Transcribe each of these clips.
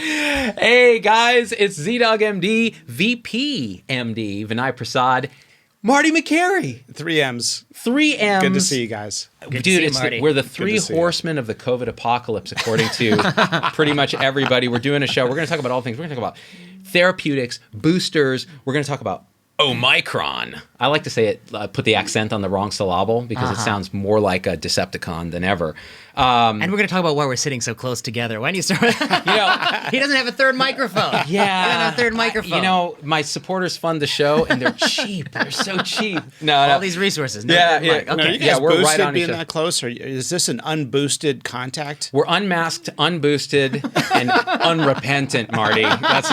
Hey guys, it's ZDoggMD, VP MD, Vinay Prasad, Marty Makary. 3 M's. 3 M's. Good to see you guys. Dude, we're the three horsemen of the COVID apocalypse, according to pretty much everybody. We're doing a show. We're going to talk about all things. We're going to talk about therapeutics, boosters. We're going to talk about Omicron. I like to say it, put the accent on the wrong syllable because it sounds more like a Decepticon than ever. And we're going to talk about why we're sitting so close together. When you start, he doesn't have a third microphone. Yeah, he doesn't have a third microphone. My supporters fund the show, and they're cheap. They're so cheap. All these resources. No, Okay. No, you guys we're boosted right on being that close, or is this an unboosted contact? We're unmasked, unboosted, and unrepentant, Marty. That's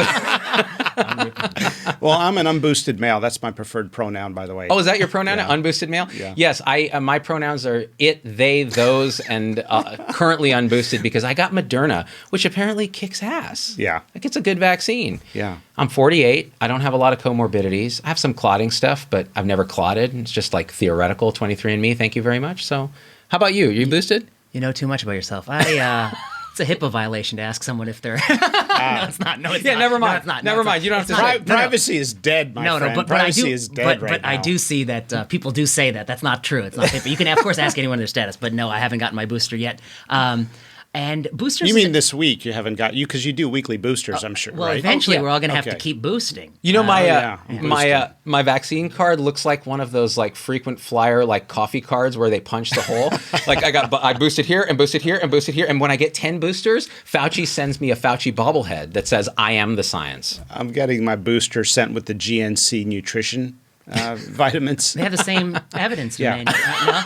Well, I'm an unboosted male. That's my preferred pronoun, by the way. Oh, is that your pronoun? Yeah. Unboosted male? Yeah. Yes, my pronouns are it, they, those, and currently unboosted because I got Moderna, which apparently kicks ass. Yeah. Like it's a good vaccine. Yeah. I'm 48. I don't have a lot of comorbidities. I have some clotting stuff, but I've never clotted. It's just like theoretical 23andMe. Thank you very much. So how about you? You boosted? You know too much about yourself. It's a HIPAA violation to ask someone if they're... No, it's not. No, it's not. Never mind. No, it's not. Never mind. You don't have to say. Privacy is dead, my friend. But Privacy is dead but now. I do see that people do say that. That's not true. It's not HIPAA. You can, of course, ask anyone their status, but no, I haven't gotten my booster yet. And boosters... You mean this week you haven't got... because you do weekly boosters, I'm sure, Well, right? eventually we're all going to have to keep boosting. You know, yeah. my vaccine card looks like one of those like frequent flyer like coffee cards where they punch the hole. Like I boosted here and boosted here and boosted here, and when I get 10 boosters, Fauci sends me a Fauci bobblehead that says I am the science. I'm getting my booster sent with the GNC nutrition vitamins. They have the same evidence. Yeah. No?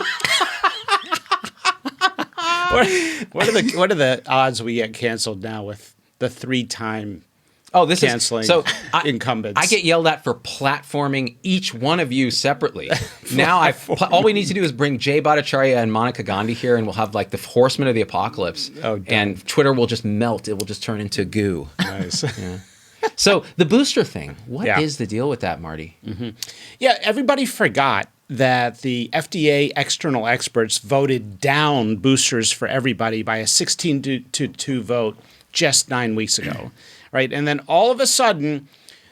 What are the odds we get canceled now with the 3-time canceling incumbents? I get yelled at for platforming each one of you separately. Now all we need to do is bring Jay Bhattacharya and Monica Gandhi here, and we'll have like the horsemen of the apocalypse. And Twitter will just melt. It will just turn into goo. Nice. Yeah. So the booster thing, what is the deal with that, Marty? Mm-hmm. Yeah, everybody forgot that the FDA external experts voted down boosters for everybody by a 16-2 vote just 9 weeks ago, right? And then all of a sudden,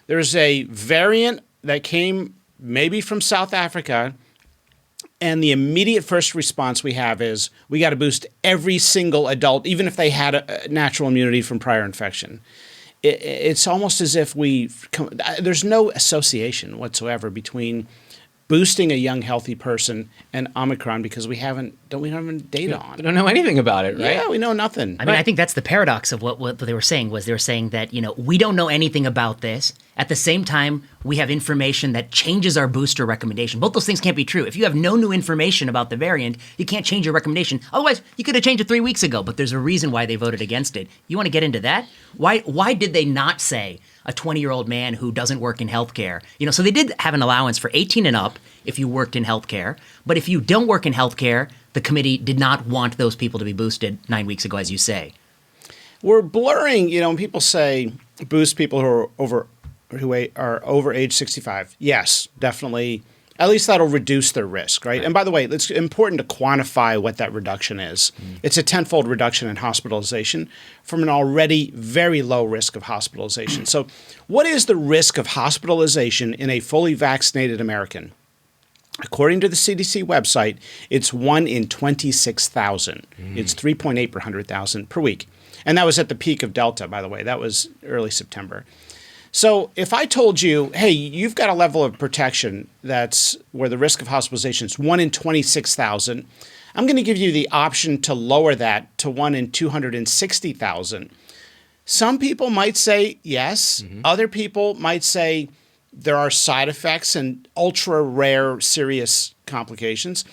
there's a variant that came maybe from South Africa, and the immediate first response we have is we got to boost every single adult, even if they had a natural immunity from prior infection. It's almost as if there's no association whatsoever between boosting a young, healthy person and Omicron because we don't have data on it. We don't know anything about it, right? Yeah, we know nothing. I mean, I think that's the paradox of what they were saying was they were saying that, we don't know anything about this. At the same time, we have information that changes our booster recommendation. Both those things can't be true. If you have no new information about the variant, you can't change your recommendation. Otherwise, you could have changed it 3 weeks ago, but there's a reason why they voted against it. You want to get into that? Why did they not say a 20-year-old man who doesn't work in healthcare? So they did have an allowance for 18 and up if you worked in healthcare. But if you don't work in healthcare, the committee did not want those people to be boosted 9 weeks ago, as you say. We're blurring, when people say boost people who are over age 65. Yes, definitely. At least that'll reduce their risk, right? And by the way, it's important to quantify what that reduction is. It's a 10-fold reduction in hospitalization from an already very low risk of hospitalization. So what is the risk of hospitalization in a fully vaccinated American? According to the CDC website, it's 1 in 26,000. It's 3.8 per 100,000 per week. And that was at the peak of Delta, by the way. That was early September. So if I told you, hey, you've got a level of protection that's where the risk of hospitalization is 1 in 26,000, I'm going to give you the option to lower that to 1 in 260,000. Some people might say yes. Other people might say there are side effects and ultra rare serious complications.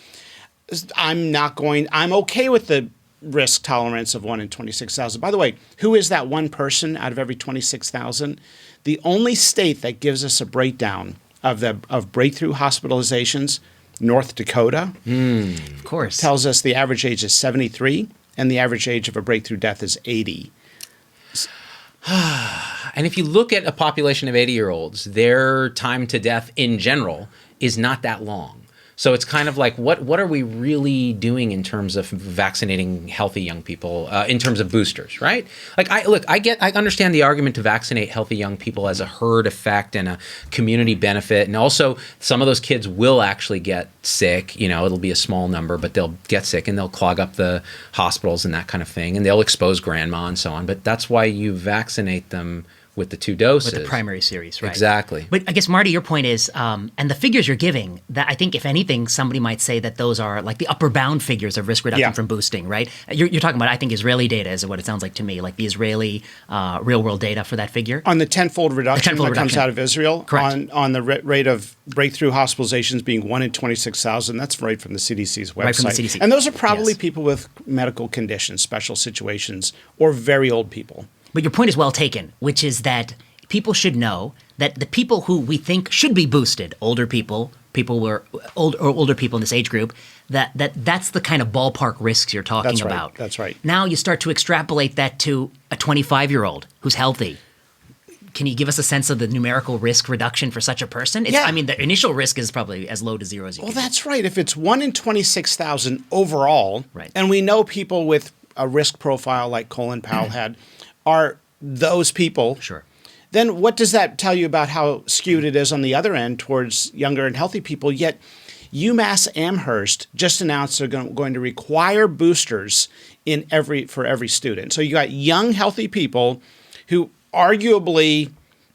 I'm okay with the risk tolerance of 1 in 26,000. By the way, who is that one person out of every 26,000? The only state that gives us a breakdown of breakthrough hospitalizations, North Dakota. Of course. Tells us the average age is 73 and the average age of a breakthrough death is 80. And if you look at a population of 80-year-olds, their time to death in general is not that long. So it's kind of like, what are we really doing in terms of vaccinating healthy young people, in terms of boosters, right? Like, I understand the argument to vaccinate healthy young people as a herd effect and a community benefit. And also, some of those kids will actually get sick. It'll be a small number, but they'll get sick and they'll clog up the hospitals and that kind of thing. And they'll expose grandma and so on. But that's why you vaccinate them with the 2 doses. With the primary series, right? Exactly. But I guess, Marty, your point is, and the figures you're giving, that I think, if anything, somebody might say that those are like the upper bound figures of risk reduction from boosting, right? You're talking about, I think, Israeli data is what it sounds like to me, like the Israeli real-world data for that figure. On the tenfold reduction that comes out of Israel, correct. On the rate of breakthrough hospitalizations being 1 in 26,000, that's right from the CDC's website. Right from the CDC. And those are probably people with medical conditions, special situations, or very old people. But your point is well taken, which is that people should know that the people who we think should be boosted, older people in this age group, that's the kind of ballpark risks you're talking about. That's right. Now you start to extrapolate that to a 25-year-old who's healthy. Can you give us a sense of the numerical risk reduction for such a person? I mean, the initial risk is probably as low to 0 as you can. Well, that's right. If it's 1 in 26,000 overall, right. And we know people with a risk profile like Colin Powell had are those people. Sure. Then what does that tell you about how skewed it is on the other end towards younger and healthy people? Yet UMass Amherst just announced they're going to require boosters for every student. So you got young, healthy people who arguably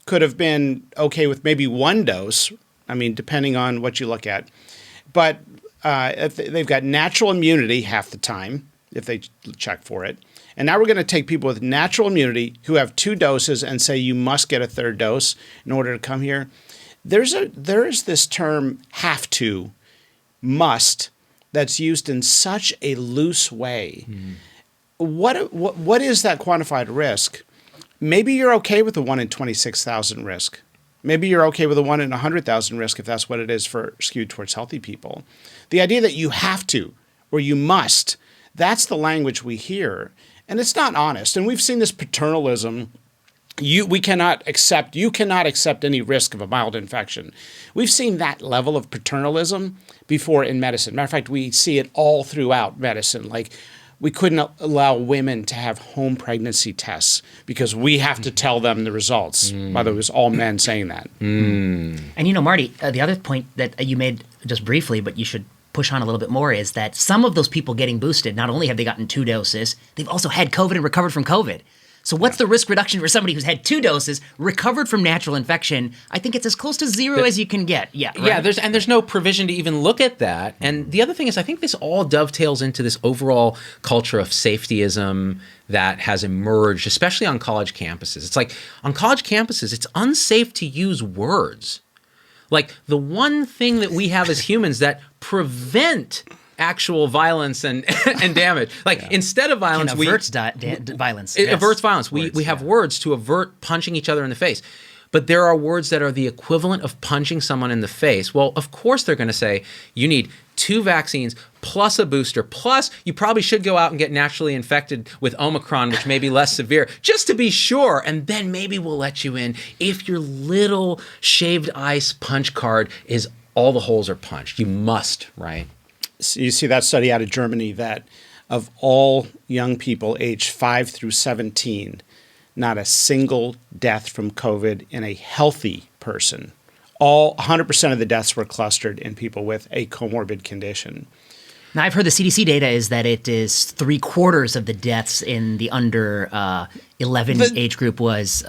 could have been okay with maybe 1 dose. I mean, depending on what you look at. But if they've got natural immunity half the time, if they check for it. And now we're going to take people with natural immunity who have 2 doses and say you must get a 3rd dose in order to come here. There is this term have to, must, that's used in such a loose way. Mm-hmm. What is that quantified risk? Maybe you're okay with the 1 in 26,000 risk. Maybe you're okay with a 1 in 100,000 risk if that's what it is for skewed towards healthy people. The idea that you have to or you must, that's the language we hear. And it's not honest. And we've seen this paternalism. You cannot accept any risk of a mild infection. We've seen that level of paternalism before in medicine. Matter of fact, we see it all throughout medicine. Like, we couldn't allow women to have home pregnancy tests because we have to tell them the results. By the way, it was all men saying that. And Marty, the other point that you made just briefly, but you should push on a little bit more, is that some of those people getting boosted, not only have they gotten 2 doses, they've also had COVID and recovered from COVID. So what's the risk reduction for somebody who's had 2 doses, recovered from natural infection? I think it's as close to 0 as you can get. Yeah, right? Yeah, there's no provision to even look at that. And the other thing is, I think this all dovetails into this overall culture of safetyism that has emerged, especially on college campuses. It's like, on college campuses, it's unsafe to use words. Like, the one thing that we have as humans that prevent actual violence and damage. Like, instead of violence, it averts violence. It averts violence. We have words to avert punching each other in the face. But there are words that are the equivalent of punching someone in the face. Well, of course they're going to say you need 2 vaccines plus a booster, plus you probably should go out and get naturally infected with Omicron, which may be less severe, just to be sure. And then maybe we'll let you in if your little shaved ice punch card is all the holes are punched. You must, right? So you see that study out of Germany that of all young people aged 5 through 17, not a single death from COVID in a healthy person. 100% of the deaths were clustered in people with a comorbid condition. Now, I've heard the CDC data is that it is 3/4 of the deaths in the under 11 age group was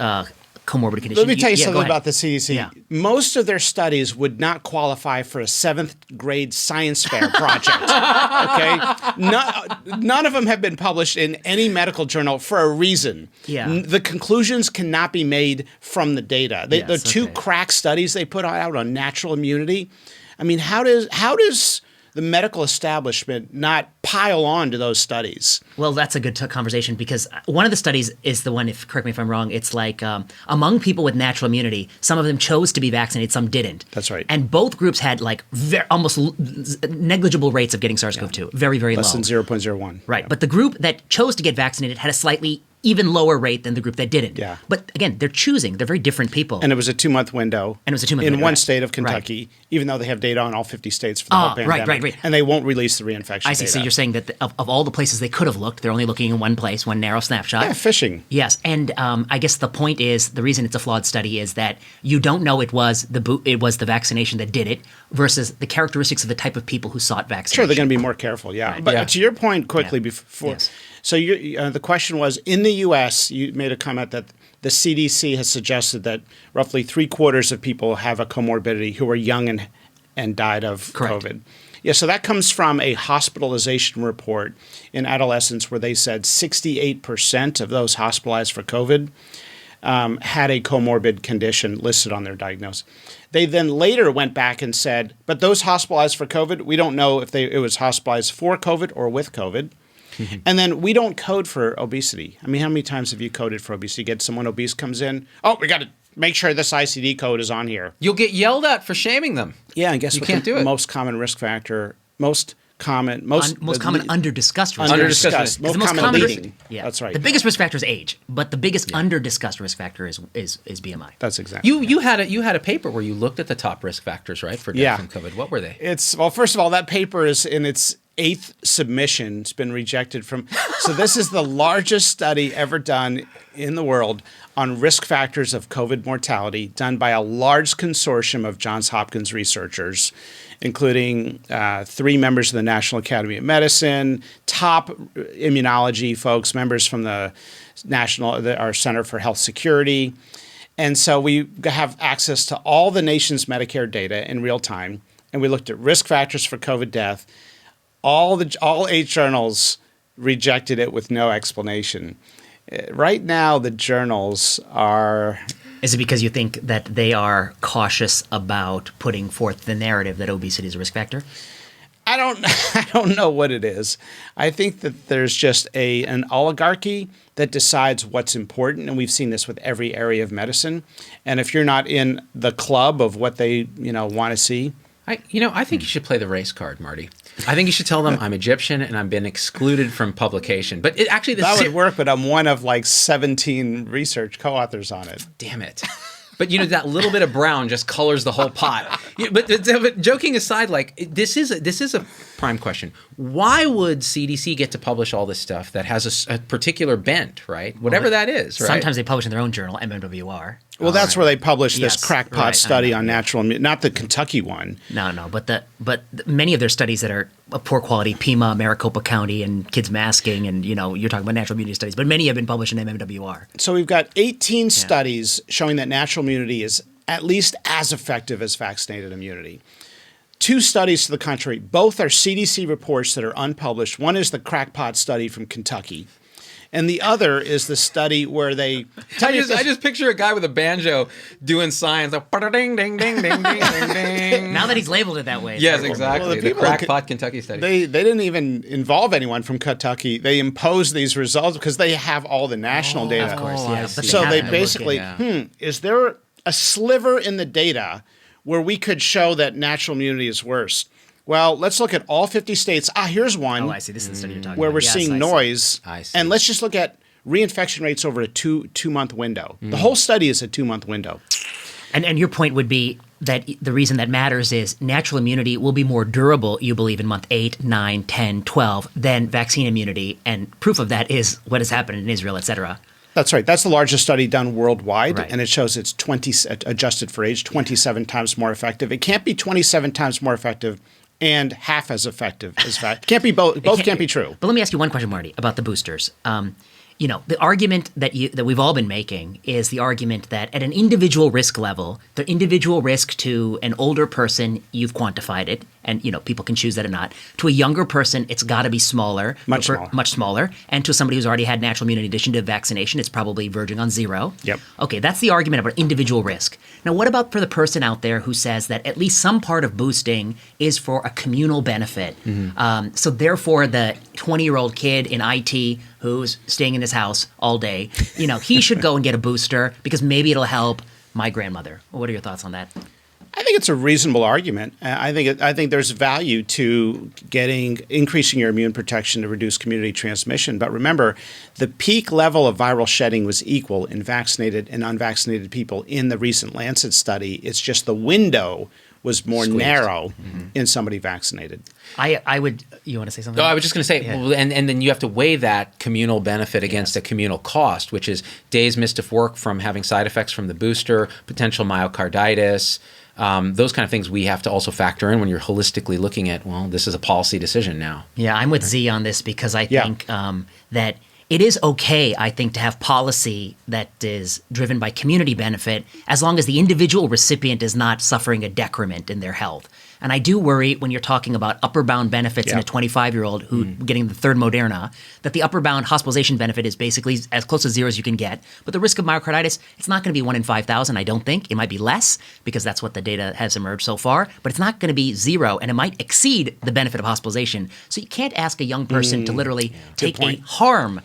comorbid condition. Let me tell you something about the CDC. Yeah. Most of their studies would not qualify for a 7th grade science fair project. Okay? None of them have been published in any medical journal for a reason. Yeah. The conclusions cannot be made from the data. The 2 crack studies they put out on natural immunity. I mean, how does the medical establishment not pile on to those studies? Well, that's a good conversation, because one of the studies is the one, correct me if I'm wrong, it's like among people with natural immunity, some of them chose to be vaccinated, some didn't. That's right. And both groups had like almost negligible rates of getting SARS-CoV-2, very, very Less low. than 0.01. Right. Yeah. But the group that chose to get vaccinated had a slightly even lower rate than the group that didn't. Yeah. But again, they're choosing. They're very different people. And it was a 2-month window. And it was a 2-month in window, one right. state of Kentucky, even though they have data on all 50 states for the whole pandemic. Right. And they won't release the reinfection I see. data. So you're saying that of all the places they could have looked, they're only looking in one place, one narrow snapshot. Yeah, fishing. Yes, and I guess the point is the reason it's a flawed study is that you don't know it was the vaccination that did it versus the characteristics of the type of people who sought vaccination. Sure, they're going to be more careful. Yeah, Right. but to your point, quickly before. Yes. So the question was, in the U.S., you made a comment that the CDC has suggested that roughly 3/4 of people have a comorbidity who are young and died of Correct. COVID. Yeah, so that comes from a hospitalization report in adolescents where they said 68% of those hospitalized for COVID had a comorbid condition listed on their diagnosis. They then later went back and said, but those hospitalized for COVID, we don't know if it was hospitalized for COVID or with COVID. And then we don't code for obesity. I mean, how many times have you coded for obesity? You get someone obese comes in, oh, we got to make sure this ICD code is on here. You'll get yelled at for shaming them. Yeah, and guess You what? can't do it. Most common risk factor, most common under-discussed risk under-discussed, factor. most The most common common leading. Yeah, That's right. The biggest risk factor is age, but the biggest under-discussed risk factor is BMI. That's exactly You had a paper where you looked at the top risk factors, right, for death from COVID. What were they? Well, first of all, that paper is in its 8th submission. It's been rejected from. So this is the largest study ever done in the world on risk factors of COVID mortality, done by a large consortium of Johns Hopkins researchers, including 3 members of the National Academy of Medicine, top immunology folks, members from the our Center for Health Security. And so we have access to all the nation's Medicare data in real time. And we looked at risk factors for COVID death. All 8 journals rejected it with no explanation. Right now, the journals are. Is it because you think that they are cautious about putting forth the narrative that obesity is a risk factor? I don't know what it is. I think that there's just an oligarchy that decides what's important, and we've seen this with every area of medicine. And if you're not in the club of what they want to see. I think you should play the race card, Marty. I think you should tell them I'm Egyptian and I've been excluded from publication. But that would work, but I'm one of like 17 research co-authors on it. Damn it. But that little bit of brown just colors the whole pot. But joking aside, this is a prime question. Why would CDC get to publish all this stuff that has a particular bent, right? Whatever that is, right? Sometimes they publish in their own journal, MMWR. Well, that's where they published this Yes, crackpot right, study on natural, not the Kentucky one. No, but many of their studies that are of poor quality, Pima, Maricopa County, and kids masking, and you're talking about natural immunity studies, but many have been published in MMWR. So we've got 18 studies showing that natural immunity is at least as effective as vaccinated immunity. 2 studies to the contrary. Both are CDC reports that are unpublished. One is the crackpot study from Kentucky. And the other is the study where they. I just picture a guy with a banjo doing signs like ding ding ding ding ding ding ding. Now that he's labeled it that way. Yes, exactly. Well, the crackpot Kentucky study. They didn't even involve anyone from Kentucky. They imposed these results because they have all the national data. Of course, yeah. But So they haven't basically, is there a sliver in the data where we could show that natural immunity is worse? Well, let's look at all 50 states. Here's one. Oh, I see. This is the study you're talking where about. we're Yes, seeing I see. noise. I see. And let's just look at reinfection rates over a two-month window. The whole study is a 2-month window. And your point would be that the reason that matters is natural immunity will be more durable, you believe, in month 8, 9, 10, 12 than vaccine immunity. And proof of that is what has happened in Israel, et cetera. That's right. That's the largest study done worldwide, Right. and it shows it's adjusted for age, 27 times more effective. It can't be 27 times more effective and half as effective as fact. Can't be both. Both can't be true. But let me ask you one question, Marty, about the boosters. The argument that we've all been making is the argument that at an individual risk level, the individual risk to an older person, you've quantified it, and people can choose that or not. To a younger person, it's got to be smaller, Much smaller. much smaller. And to somebody who's already had natural immunity in addition to vaccination, it's probably verging on 0. Yep. Okay, that's the argument about individual risk. Now, what about for the person out there who says that at least some part of boosting is for a communal benefit? So therefore, the 20-year-old kid in IT who's staying in his house all day, he should go and get a booster because maybe it'll help my grandmother. What are your thoughts on that? I think it's a reasonable argument. I think there's value to increasing your immune protection to reduce community transmission. But remember, the peak level of viral shedding was equal in vaccinated and unvaccinated people in the recent Lancet study. It's just the window was more narrow in somebody vaccinated. I would. You want to say something? No, I was just going to say, well, and then you have to weigh that communal benefit against a communal cost, which is days missed of work from having side effects from the booster, potential myocarditis, those kind of things we have to also factor in when you're holistically looking at, well, this is a policy decision now. Yeah, I'm with Z on this because I think that it is okay, I think, to have policy that is driven by community benefit as long as the individual recipient is not suffering a decrement in their health. And I do worry when you're talking about upper bound benefits in a 25-year-old who getting the third Moderna, that the upper bound hospitalization benefit is basically as close to zero as you can get. But the risk of myocarditis, it's not going to be 1 in 5,000, I don't think. It might be less because that's what the data has emerged so far. But it's not going to be zero, and it might exceed the benefit of hospitalization. So you can't ask a young person to literally take a harm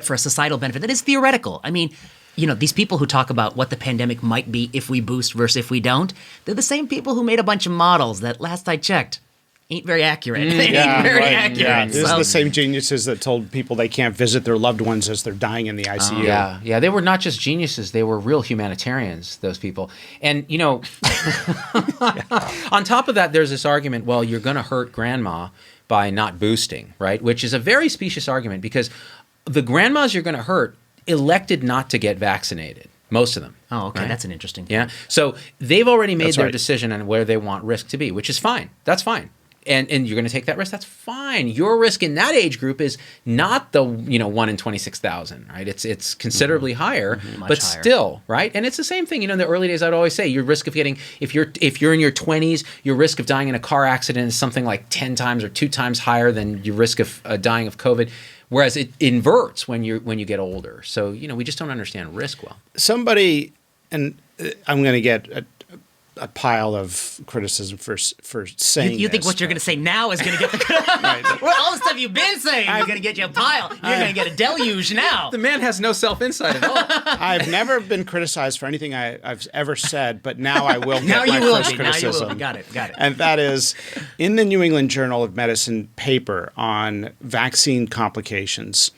for a societal benefit that is theoretical. I mean, these people who talk about what the pandemic might be if we boost versus if we don't, they're the same people who made a bunch of models that, last I checked, ain't very accurate. They ain't very accurate. Yeah. These are the same geniuses that told people they can't visit their loved ones as they're dying in the ICU. Yeah, they were not just geniuses; they were real humanitarians. Those people, and on top of that, there's this argument. Well, you're going to hurt grandma by not boosting, right? Which is a very specious argument because the grandmas you're going to hurt elected not to get vaccinated, most of them. Oh, okay. Right? That's an interesting point. Yeah. So they've already made their decision on where they want risk to be, which is fine. That's fine. And you're going to take that risk. That's fine. Your risk in that age group is not the 1 in 26,000, right? It's considerably higher, but higher. Still, right? And it's the same thing. In the early days, I'd always say your risk of getting if you're in your 20s, your risk of dying in a car accident is something like 10 times or 2 times higher than your risk of dying of COVID. Whereas it inverts when you get older. So we just don't understand risk well. Somebody, and I'm going to get a pile of criticism for saying you think this, what you're going to say now is going to get the well, all the stuff you've been saying is going to get you a pile. You're going to get a deluge now. The man has no self-insight at all. I've never been criticized for anything I've ever said, but now I will get now my you will first be. criticism. Now you will be. Got it. And that is, in the New England Journal of Medicine paper on vaccine complications,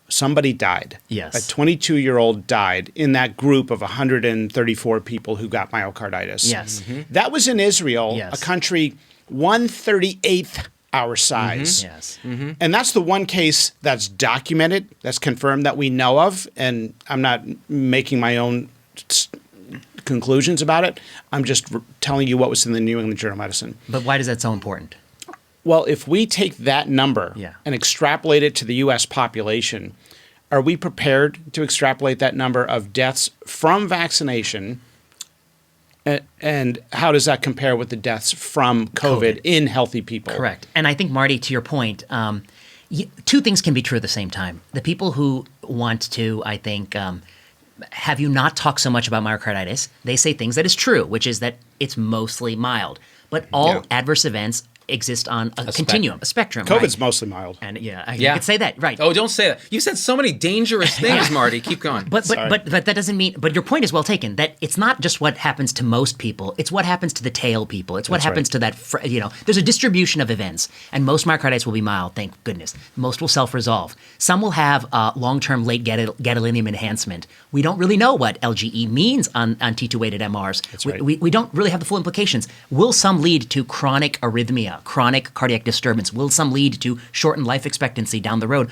somebody died. Yes. A 22-year-old died in that group of 134 people who got myocarditis. Yes. That was in Israel, Yes. a country 1/38th our size. Yes. And that's the one case that's documented, that's confirmed that we know of. And I'm not making my own conclusions about it. I'm just telling you what was in the New England Journal of Medicine. But why is that so important? Well, if we take that number and extrapolate it to the U.S. population, are we prepared to extrapolate that number of deaths from vaccination? And how does that compare with the deaths from COVID in healthy people? Correct. And I think, Marty, to your point, two things can be true at the same time. The people who want to, I think, have you not talk so much about myocarditis, they say things that is true, which is that it's mostly mild. But all adverse events exist on a continuum, a spectrum. COVID's mostly mild. And you could say that, right? Oh, don't say that. You said so many dangerous things, Marty. Keep going. But that doesn't mean. But your point is well taken. That it's not just what happens to most people. It's what happens to the tail people. It's what happens to that. There's a distribution of events, and most myocarditis will be mild. Thank goodness. Most will self-resolve. Some will have long-term late gadolinium enhancement. We don't really know what LGE means on T2-weighted MRs. That's right. We don't really have the full implications. Will some lead to chronic arrhythmia? Chronic cardiac disturbance? Will some lead to shortened life expectancy down the road?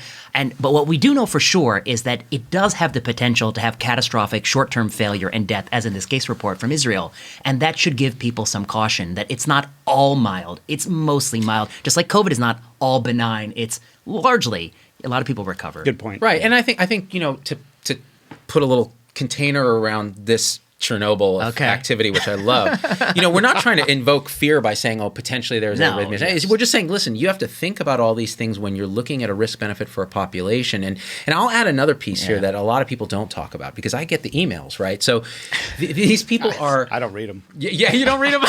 But what we do know for sure is that it does have the potential to have catastrophic short-term failure and death, as in this case report from Israel. And that should give people some caution that it's not all mild. It's mostly mild. Just like COVID is not all benign. It's largely, a lot of people recover. Good point. Right. And I think to put a little container around this Chernobyl activity, which I love. We're not trying to invoke fear by saying, oh, potentially there's arrhythmia. Yes. We're just saying, listen, you have to think about all these things when you're looking at a risk benefit for a population. And I'll add another piece here that a lot of people don't talk about because I get the emails, right? So these people are... I don't read them. Yeah, you don't read them?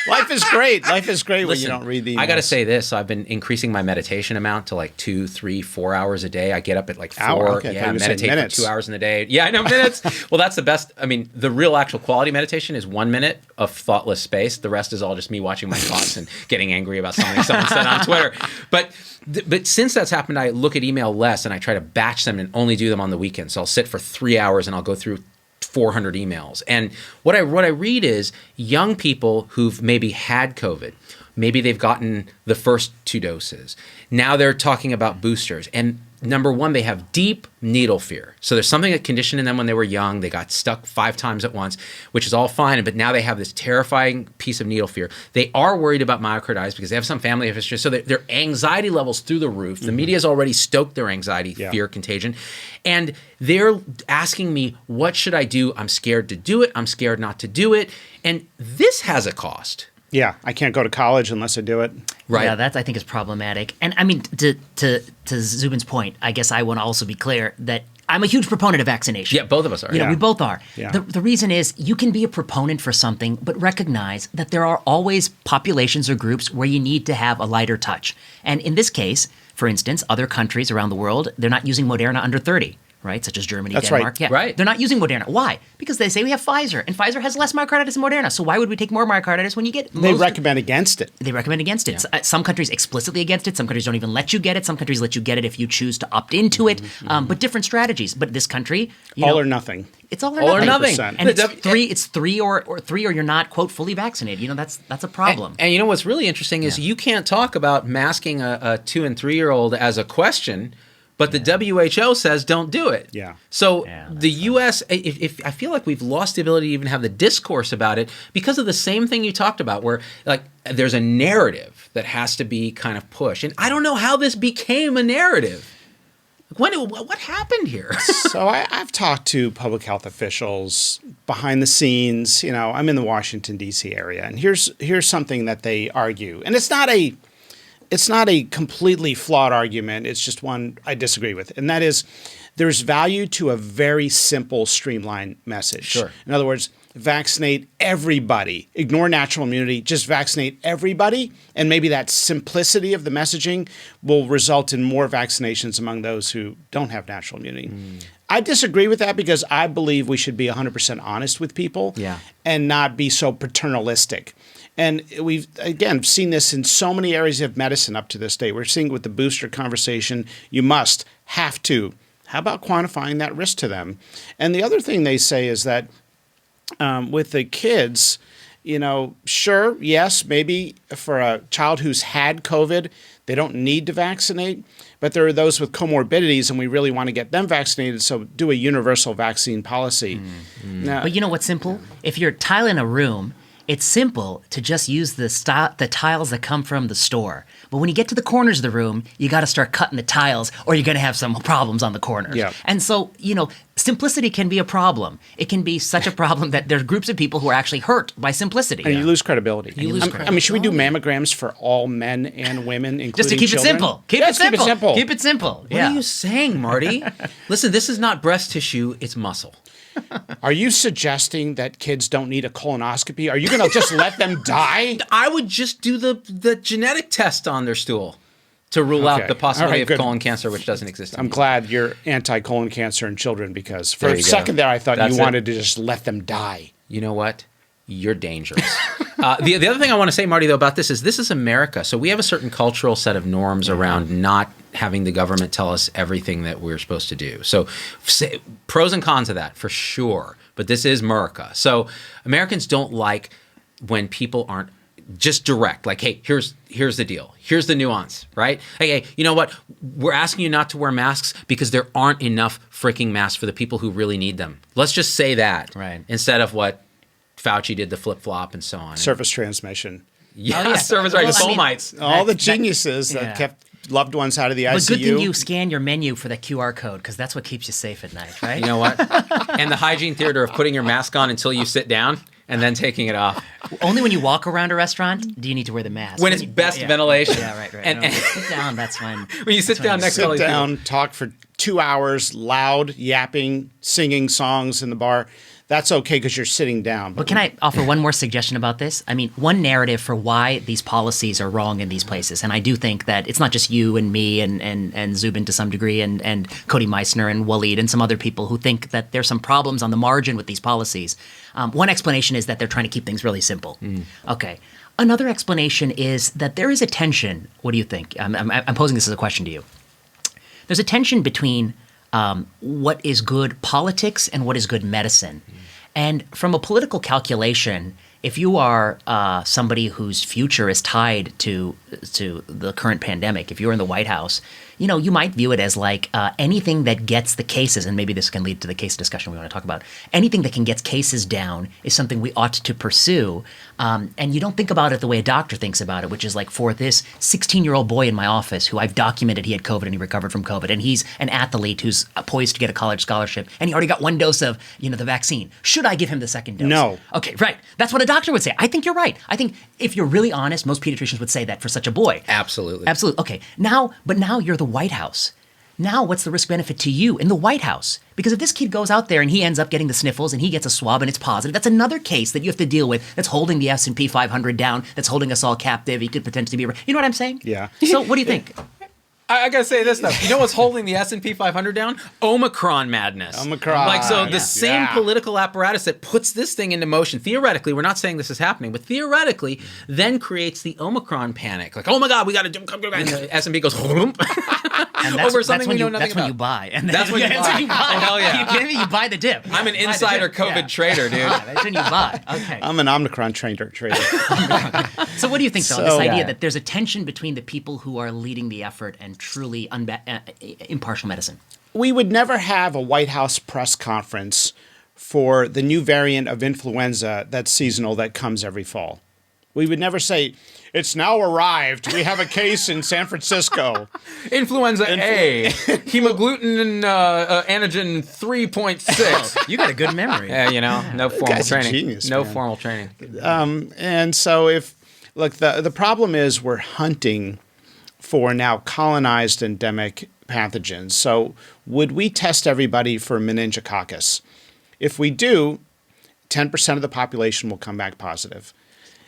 Life is great. Life is great when Listen, you don't read the emails. I got to say this. So I've been increasing my meditation amount to like 2, 3, 4 hours a day. I get up at like 4. Hour? Okay, I thought Yeah, you were saying meditate for minutes. 2 hours in a day. Yeah, I know, minutes. Well, that's the best. I mean, the real actual quality meditation is 1 minute of thoughtless space. The rest is all just me watching my thoughts and getting angry about something someone said on Twitter. But since that's happened, I look at email less and I try to batch them and only do them on the weekend. So I'll sit for 3 hours and I'll go through 400 emails. And what I read is young people who've maybe had COVID, maybe they've gotten the first 2 doses. Now they're talking about boosters. And number one, they have deep needle fear. So there's something that conditioned in them when they were young. They got stuck 5 times at once, which is all fine. But now they have this terrifying piece of needle fear. They are worried about myocarditis because they have some family history. So their anxiety levels through the roof. The media has already stoked their anxiety, fear, contagion. And they're asking me, what should I do? I'm scared to do it. I'm scared not to do it. And this has a cost. Yeah, I can't go to college unless I do it. Right. Yeah, that I think is problematic. And I mean, to Zubin's point, I guess I want to also be clear that I'm a huge proponent of vaccination. Yeah, both of us are. You know, Yeah. we both are. Yeah. The reason is you can be a proponent for something, but recognize that there are always populations or groups where you need to have a lighter touch. And in this case, for instance, other countries around the world, they're not using Moderna under 30. Right, such as Germany, That's Denmark. right. Yeah, Right. They're not using Moderna. Why? Because they say we have Pfizer, and Pfizer has less myocarditis than Moderna. So why would we take more myocarditis when you get? They recommend against it. They recommend against it. Some countries explicitly against it. Some countries don't even let you get it. Some countries let you get it if you choose to opt into it. But different strategies. But this country, All or nothing. It's all or All or nothing. nothing. And it's three or you're not quote fully vaccinated. You know that's a problem. And you know what's really interesting is you can't talk about masking a 2 and 3-year-old as a question, but the WHO says don't do it. Yeah. So Yeah, the U.S., if I feel like we've lost the ability to even have the discourse about it because of the same thing you talked about, where like there's a narrative that has to be kind of pushed, and I don't know how this became a narrative. What happened here? So I've talked to public health officials behind the scenes. You know, I'm in the Washington, D.C. area, and here's something that they argue. And it's not a completely flawed argument. It's just one I disagree with. And that is there's value to a very simple, streamlined message. Sure. In other words, vaccinate everybody. Ignore natural immunity. Just vaccinate everybody. And maybe that simplicity of the messaging will result in more vaccinations among those who don't have natural immunity. I disagree with that because I believe we should be 100% honest with people and not be so paternalistic. And we've, again, seen this in so many areas of medicine up to this day. We're seeing with the booster conversation, you have to. How about quantifying that risk to them? And the other thing they say is that with the kids, you know, sure, yes, maybe for a child who's had COVID, they don't need to vaccinate. But there are those with comorbidities, and we really want to get them vaccinated, so do a universal vaccine policy. Now, But you know what's simple? If you're tiling a room, it's simple to just use the tiles that come from the store. But when you get to the corners of the room, you got to start cutting the tiles or you're going to have some problems on the corners. Yeah. And so, you know, simplicity can be a problem. It can be such a problem that there's groups of people who are actually hurt by simplicity. and you lose credibility. You lose I mean, should we do mammograms for all men and women, including Just to keep children? it simple. Keep Yes, it simple. Keep it simple. Keep it simple. What are you saying, Marty? Listen, this is not breast tissue, it's muscle. Are you suggesting that kids don't need a colonoscopy? Are you going to just let them die? I would just do the genetic test on their stool to rule out Okay. the possibility All right, of good. colon cancer, which doesn't exist. I'm glad you're anti-colon cancer in children because for There a you go. second there I thought That's you it. wanted to just let them die. You know what? You're dangerous. The other thing I want to say, Marty, though, about this is America. So we have a certain cultural set of norms around not having the government tell us everything that we're supposed to do. So pros and cons of that, for sure. But this is America. So Americans don't like when people aren't just direct. Like, hey, here's the deal. Here's the nuance, right? Hey, you know what? We're asking you not to wear masks because there aren't enough freaking masks for the people who really need them. Let's just say that. Right. Instead of what Fauci did, the flip-flop and so on. Surface transmission. Yeah, Oh, yeah. service right. Well, The I mean- soulmates. All the That- geniuses that yeah. kept loved ones out of the But ICU. good thing you scan your menu for the QR code because that's what keeps you safe at night, right? You know what? And the hygiene theater of putting your mask on until you sit down and then taking it off. Only when you walk around a restaurant do you need to wear the mask. When it's best ventilation. Yeah, right. And- No, when you sit down, that's when. When you sit down next to all Sit these down, talk for 2 hours loud yapping, singing songs in the bar, that's okay because you're sitting down. But can I offer one more suggestion about this? I mean, one narrative for why these policies are wrong in these places. And I do think that it's not just you and me and Zubin to some degree and Cody Meissner and Waleed and some other people who think that there's some problems on the margin with these policies. One explanation is that they're trying to keep things really simple. Okay. Another explanation is that there is a tension. What do you think? I'm posing this as a question to you. There's a tension between what is good politics and what is good medicine. And from a political calculation, if you are somebody whose future is tied to the current pandemic, if you're in the White House, you know, you might view it as like anything that gets the cases, and maybe this can lead to the case discussion we want to talk about, anything that can get cases down is something we ought to pursue. And you don't think about it the way a doctor thinks about it, which is like for this 16-year-old boy in my office who I've documented he had COVID and he recovered from COVID, and he's an athlete who's poised to get a college scholarship, and he already got one dose of, you know, the vaccine. Should I give him the second dose? No. Okay, right. That's what a doctor would say. I think you're right. I think if you're really honest, most pediatricians would say that for such a boy. Absolutely. Absolutely. Okay. Now you're the White House. Now what's the risk benefit to you in the White House? Because if this kid goes out there and he ends up getting the sniffles and he gets a swab and it's positive, that's another case that you have to deal with that's holding the S&P 500 down, that's holding us all captive. He could potentially be, you know what I'm saying? Yeah. So what do you think? I gotta say this though. You know what's holding the S&P 500 down? Omicron madness. Omicron. Like, so the same Yeah. political apparatus that puts this thing into motion, theoretically, we're not saying this is happening, but theoretically, then creates the Omicron panic. Like, oh my God, we gotta do, and the S&P goes, And over something we know nothing that's when about. you buy. And That's when you that's buy. when you buy. Oh, hell yeah. You kidding me? You buy the dip. I'm an You buy the insider dip. COVID trader, dude. Yeah, that's when you buy. Okay. I'm an Omicron trader. So what do you think, though, So- this idea Yeah. that there's a tension between the people who are leading the effort and truly impartial medicine? We would never have a White House press conference for the new variant of influenza that's seasonal that comes every fall. We would never say, it's now arrived. We have a case in San Francisco. Influenza A, hemagglutinin antigen 3.6. You got a good memory. Yeah, you know, no formal guy's a training. genius, No man. formal training. And so the problem is we're hunting for now colonized endemic pathogens. So would we test everybody for meningococcus? If we do, 10% of the population will come back positive.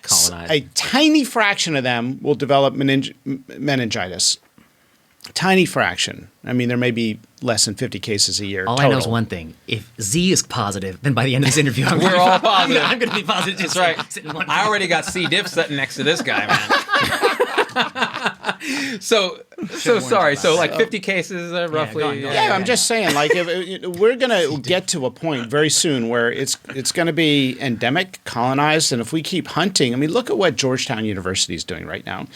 Colonized. A tiny fraction of them will develop meningitis. Tiny fraction. I mean, there may be less than 50 cases a year. All total. I know is one thing. If Z is positive, then by the end of this interview, We're all positive. I'm going to be positive. That's right. I already got C. diff sitting next to this guy, man. So sorry. So like 50 cases roughly. go on, go on. Yeah, I'm just saying, like, if we're going to get to a point very soon where it's going to be endemic, colonized, and if we keep hunting, I mean, look at what Georgetown University is doing right now.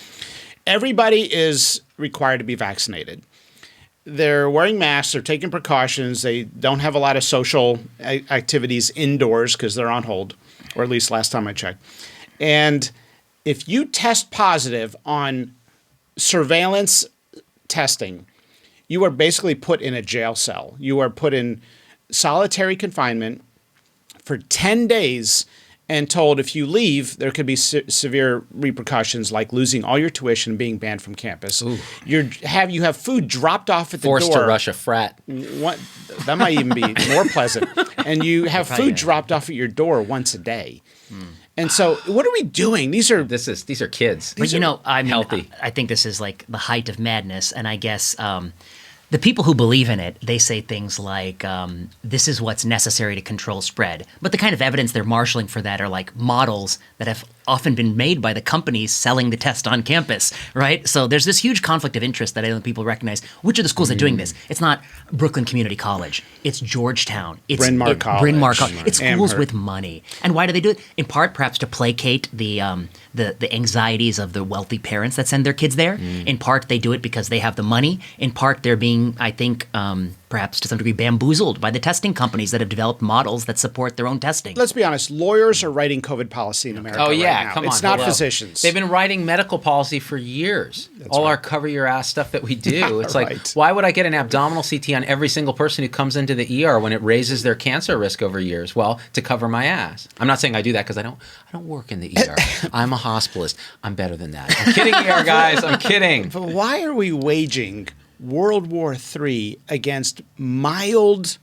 Everybody is required to be vaccinated. They're wearing masks, they're taking precautions, they don't have a lot of social activities indoors because they're on hold, or at least last time I checked. And if you test positive on surveillance testing, you are basically put in a jail cell. You are put in solitary confinement for 10 days and told if you leave, there could be severe repercussions like losing all your tuition and being banned from campus. You have food dropped off at the door. Forced to rush a frat. That might even be more pleasant. And you have food dropped off at your door once a day. And so what are we doing? These are kids. But you know, I'm healthy. I think this is like the height of madness, and I guess the people who believe in it, they say things like, this is what's necessary to control spread. But the kind of evidence they're marshaling for that are like models that have often been made by the companies selling the test on campus, right? So there's this huge conflict of interest that I don't think people recognize. Which are the schools that are doing this? It's not Brooklyn Community College. It's Georgetown. It's Bryn Mawr College. Bryn Mawr College. It's schools Amherst. with money. And why do they do it? In part, perhaps to placate the anxieties of the wealthy parents that send their kids there. In part, they do it because they have the money. In part, they're being, I think, perhaps to some degree bamboozled by the testing companies that have developed models that support their own testing. Let's be honest, lawyers are writing COVID policy in America right now. Come on. It's not hello. physicians. They've been writing medical policy for years. All our cover your ass stuff that we do. It's like, Right. why would I get an abdominal CT on every single person who comes into the ER when it raises their cancer risk over years? Well, to cover my ass. I'm not saying I do that because I don't work in the ER. I'm a hospitalist. I'm better than that. I'm kidding, ER guys. I'm kidding. But why are we waging World War III against mild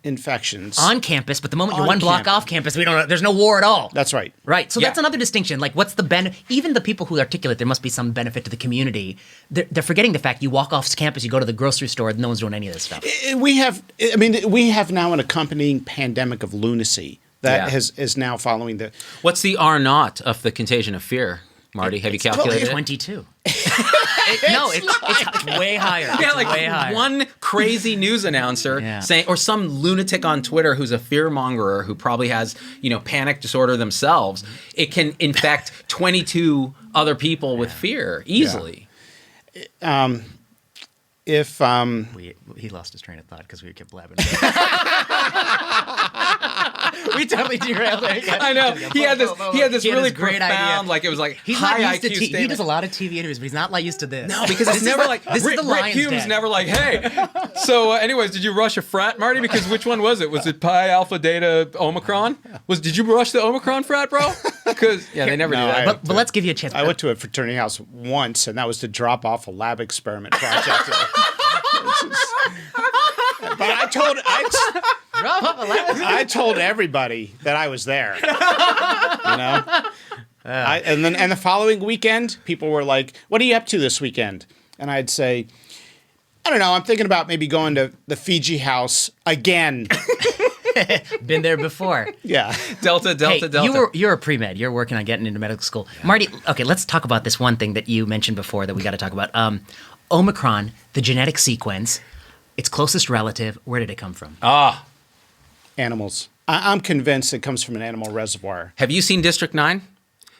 infections on campus, but the moment you're On one block campus. off campus, there's no war at all. That's right. Right. So Yeah. that's another distinction. Like, what's the even the people who articulate there must be some benefit to the community, they're forgetting the fact you walk off campus, you go to the grocery store, no one's doing any of this stuff. We have now an accompanying pandemic of lunacy that Yeah. is now following the. What's the R naught of the contagion of fear, Marty? Have you calculated it? 22. It's way higher. Yeah, It's like way higher. one crazy news announcer Yeah. saying, or some lunatic on Twitter who's a fearmongerer who probably has, panic disorder themselves. It can infect 22 other people with fear easily. If He lost his train of thought because we kept blabbing. We totally derailed it. I know. He had this really great profound, idea. like it was like He's high not used IQ to he statement. does a lot of TV interviews, but he's not like used to this. No, because it's never like this Rick, is the Rick lion's Hume's den. never like, hey. So, anyways, did you rush a frat, Marty? Because which one was it? Was it Pi Alpha Data Omicron? Did you rush the Omicron frat, bro? Because they never do No, that. But let's give you a chance. I went to a fraternity house once, and that was to drop off a lab experiment project. But I told everybody that I was there. And the following weekend, people were like, "What are you up to this weekend?" And I'd say, "I don't know. I'm thinking about maybe going to the Fiji house again." Been there before. Yeah. Delta. You're a pre-med. You're working on getting into medical school. Yeah. Marty, okay, let's talk about this one thing that you mentioned before that we got to talk about. Omicron, the genetic sequence, its closest relative, where did it come from? Animals. I'm convinced it comes from an animal reservoir. Have you seen District 9?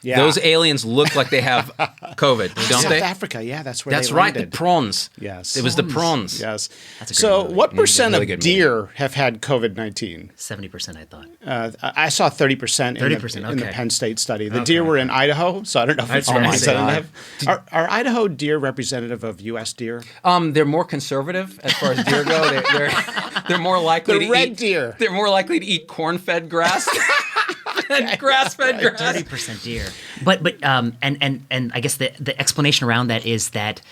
Yeah. Those aliens look like they have COVID, don't South they? Africa, yeah, that's where That's they right, landed. the prawns. Yes. It was the prawns. Yes. That's a great So, movie. what percent really of good movie. deer have had COVID-19? 70%, I thought. I saw 30% in 30%, the okay. Penn State study. The deer were in Idaho, so I don't know if it's Oh my representative. Are Idaho deer representative of U.S. deer? They're more conservative as far as deer go. They're more likely The to red eat deer. They're more likely to eat corn-fed grass than grass-fed grass. 30% deer. But and I guess the explanation around that is that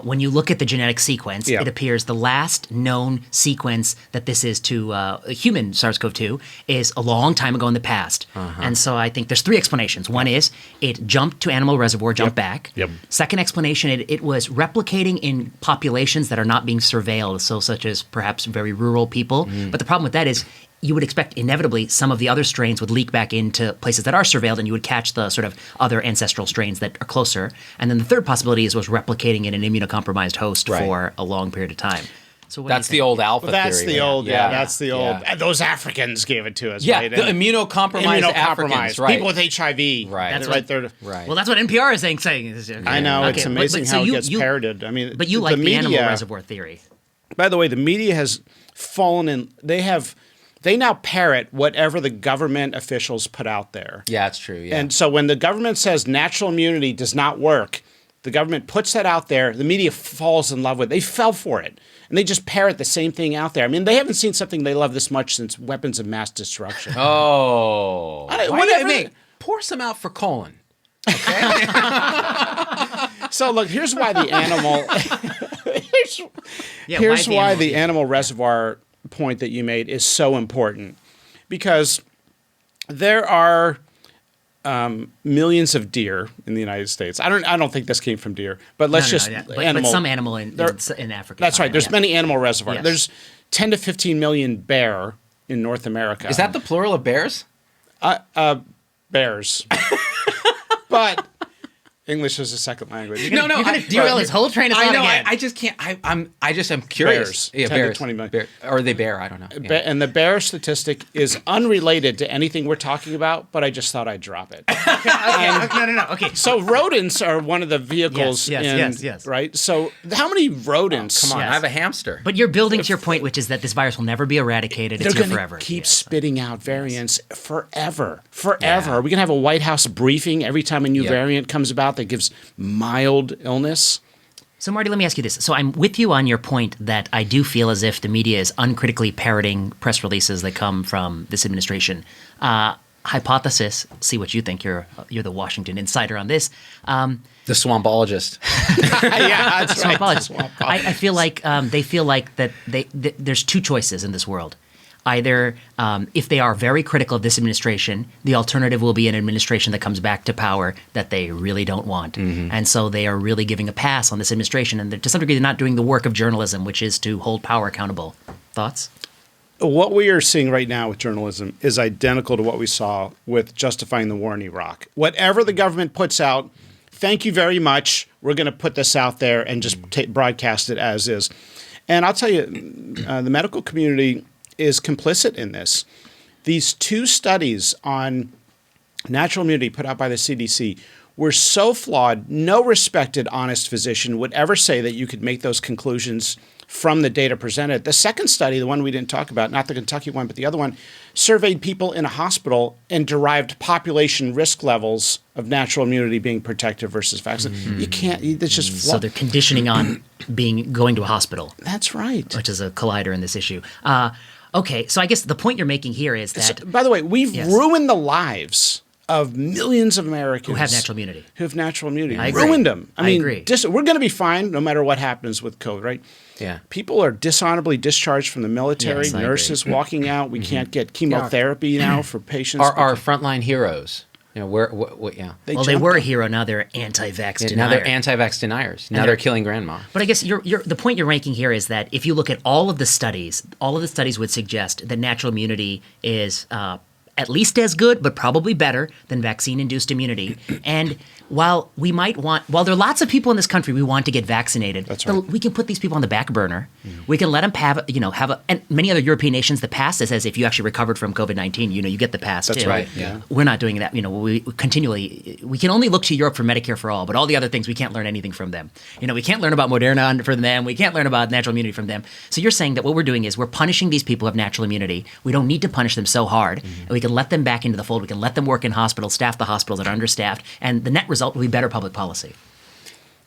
when you look at the genetic sequence, Yeah. it appears the last known sequence that this is to human SARS-CoV-2 is a long time ago in the past. And so I think there's three explanations. One is it jumped to animal reservoir, jumped back. Yep. Second explanation, it was replicating in populations that are not being surveilled, so such as perhaps very rural people. But the problem with that is you would expect inevitably some of the other strains would leak back into places that are surveilled, and you would catch the sort of other ancestral strains that are closer. And then the third possibility was replicating in an immunocompromised host Right. for a long period of time. So what do you That's the think? old alpha That's theory. the old, that's the old. Yeah. Those Africans gave it to us, Yeah, right? the And immunocompromised Africans, right. people with HIV. Right. That's right there. Right. Well, that's what NPR is saying. I know, Okay, it's but- amazing so how you- it gets you- parroted. I mean, But you like the media, animal reservoir theory. By the way, the media has fallen in. They now parrot whatever the government officials put out there. Yeah, it's true. Yeah. And so when the government says natural immunity does not work, the government puts that out there. The media falls in love with it. They fell for it. And they just parrot the same thing out there. I mean, they haven't seen something they love this much since weapons of mass destruction. Oh. Whatever. Pour some out for colon. So look, here's why the animal. Yeah, here's why animal the animal reservoir point that you made is so important, because there are millions of deer in the United States. I don't think this came from deer, but let's But some animal in Africa. That's right. There's Yeah. many animal reservoirs. Yes. There's 10 to 15 million bear in North America. Is that the plural of bears? bears? But English is a second language. You're gonna derail his whole train of thought I know. again. I just can't. I just am curious. Bears. Yeah, 10 to bears. 20 million. Bear, or they bear. I don't know. Yeah. And the bear statistic is unrelated to anything we're talking about, but I just thought I'd drop it. No. Okay. So rodents are one of the vehicles Yes. right? So how many rodents? Come on, Yes. I have a hamster. But you're building to your point, which is that this virus will never be eradicated. They're It's here going to forever. keep Yes. spitting out variants forever. Forever. Yeah. Are we going to have a White House briefing every time a new Yep. variant comes about that gives mild illness? So, Marty, let me ask you this. So, I'm with you on your point that I do feel as if the media is uncritically parroting press releases that come from this administration. hypothesis, see what you think. You're the Washington insider on this. The swampologist. Yeah, that's right. Swampologist. I feel like they feel like that there's two choices in this world. Either if they are very critical of this administration, the alternative will be an administration that comes back to power that they really don't want. Mm-hmm. And so they are really giving a pass on this administration. And to some degree, they're not doing the work of journalism, which is to hold power accountable. Thoughts? What we are seeing right now with journalism is identical to what we saw with justifying the war in Iraq. Whatever the government puts out, thank you very much. We're going to put this out there and just broadcast it as is. And I'll tell you, the medical community is complicit in this. These two studies on natural immunity put out by the CDC were so flawed, no respected, honest physician would ever say that you could make those conclusions from the data presented. The second study, the one we didn't talk about, not the Kentucky one, but the other one, surveyed people in a hospital and derived population risk levels of natural immunity being protective versus vaccine. Mm-hmm. You can't, it's just flawed. So they're conditioning on going to a hospital. That's right. Which is a collider in this issue. Okay, so I guess the point you're making here is that... So, by the way, we've ruined the lives of millions of Americans who have natural immunity. I ruined them. I mean, agree. We're going to be fine no matter what happens with COVID, right? Yeah. People are dishonorably discharged from the military, Yes, nurses walking out. We can't get chemotherapy now for patients. Our frontline heroes. You know, They were a hero. Now they're anti-vax deniers. Now they're anti-vax deniers. Now they're killing grandma. But I guess the point you're making here is that if you look at all of the studies would suggest that natural immunity is at least as good, but probably better than vaccine-induced immunity. And while there are lots of people in this country we want to get vaccinated, that's right. We can put these people on the back burner. Mm-hmm. We can let them and many other European nations, the pass says if you actually recovered from COVID-19, you get the pass too. That's right. Yeah. We're not doing that. We can only look to Europe for Medicare for all, but all the other things we can't learn anything from them. We can't learn about Moderna from them. We can't learn about natural immunity from them. So you're saying that what we're doing is we're punishing these people who have natural immunity. We don't need to punish them so hard, and we can let them back into the fold. We can let them work in hospitals, staff the hospitals that are understaffed, and the net result will be better public policy.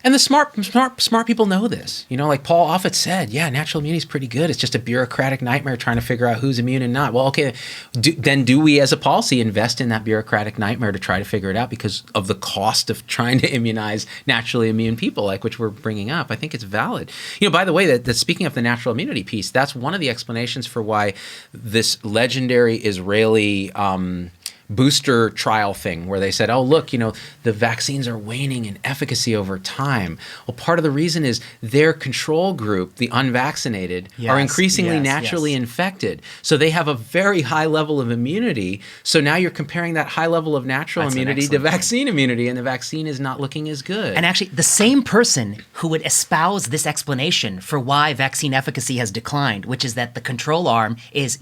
And the smart people know this. Like Paul Offit said, natural immunity is pretty good. It's just a bureaucratic nightmare trying to figure out who's immune and not. Well, okay, do we as a policy invest in that bureaucratic nightmare to try to figure it out because of the cost of trying to immunize naturally immune people, like which we're bringing up? I think it's valid. By the way, that speaking of the natural immunity piece, that's one of the explanations for why this legendary Israeli booster trial thing where they said, oh, look, the vaccines are waning in efficacy over time. Well, part of the reason is their control group, the unvaccinated, are increasingly naturally infected. So they have a very high level of immunity. So now you're comparing that high level of natural immunity to vaccine immunity, and the vaccine is not looking as good. And actually, the same person who would espouse this explanation for why vaccine efficacy has declined, which is that the control arm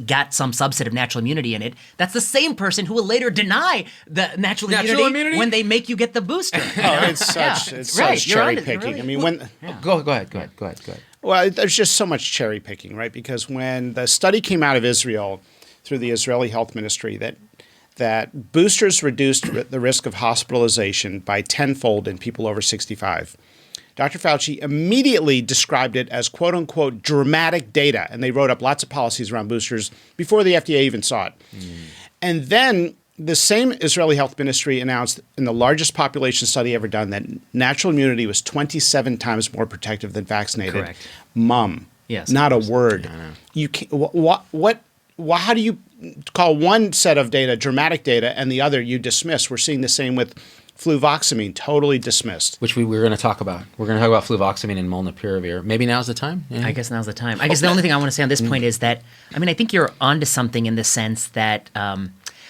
got some subset of natural immunity in it, that's the same person who will later deny the natural immunity when they make you get the booster. It's such cherry picking. Really, I mean, Go ahead. Well, there's just so much cherry picking, right? Because when the study came out of Israel through the Israeli Health Ministry that boosters reduced the risk of hospitalization by tenfold in people over 65. Dr. Fauci immediately described it as quote unquote dramatic data. And they wrote up lots of policies around boosters before the FDA even saw it. And then the same Israeli Health Ministry announced in the largest population study ever done that natural immunity was 27 times more protective than vaccinated. Correct. Yes. Not a word. You can't, how do you call one set of data dramatic data and the other you dismiss? We're seeing the same with Fluvoxamine, totally dismissed. Which we were going to talk about. We're going to talk about Fluvoxamine and molnupiravir. Maybe now's the time? Yeah. I guess now's the time. I guess the only thing I want to say on this point is that, I think you're onto something in the sense that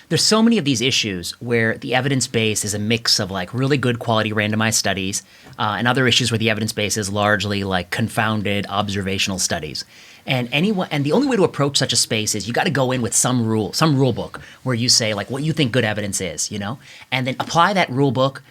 there's so many of these issues where the evidence base is a mix of like really good quality randomized studies and other issues where the evidence base is largely like confounded observational studies. And the only way to approach such a space is you got to go in with some rule book where you say like what you think good evidence is, and then apply that rule book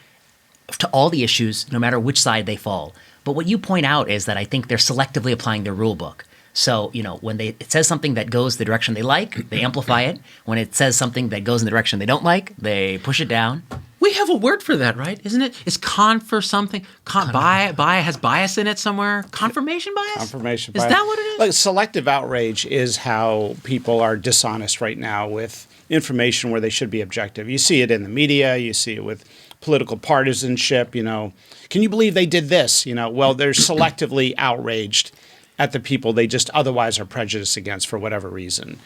to all the issues, no matter which side they fall. But what you point out is that I think they're selectively applying their rule book. So, when it says something that goes the direction they like, they amplify it. When it says something that goes in the direction they don't like, they push it down. We have a word for that, right? Isn't it? It's con for something. Has bias in it somewhere. Confirmation bias? Confirmation bias. Is that what it is? Like selective outrage is how people are dishonest right now with information where they should be objective. You see it in the media. You see it with political partisanship. Can you believe they did this? Well, they're selectively outraged at the people they just otherwise are prejudiced against for whatever reason.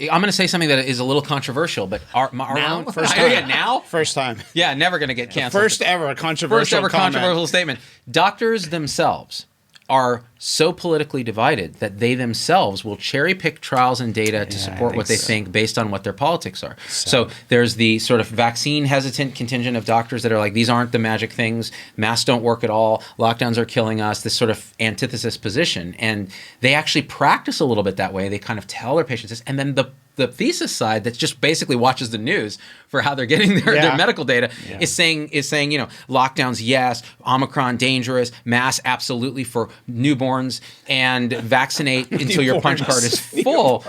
I'm going to say something that is a little controversial, but our Now? own first time. Now? First time. Yeah, never going to get canceled. First ever controversial statement. Doctors themselves are so politically divided that they themselves will cherry pick trials and data to support what they think based on what their politics are. So there's the sort of vaccine hesitant contingent of doctors that are like, these aren't the magic things, masks don't work at all, lockdowns are killing us, this sort of antithesis position. And they actually practice a little bit that way. They kind of tell their patients this. And then the thesis side that just basically watches the news for how they're getting their medical data is saying, lockdowns, yes, Omicron, dangerous, masks, absolutely for newborns, and vaccinate until your punch card is full.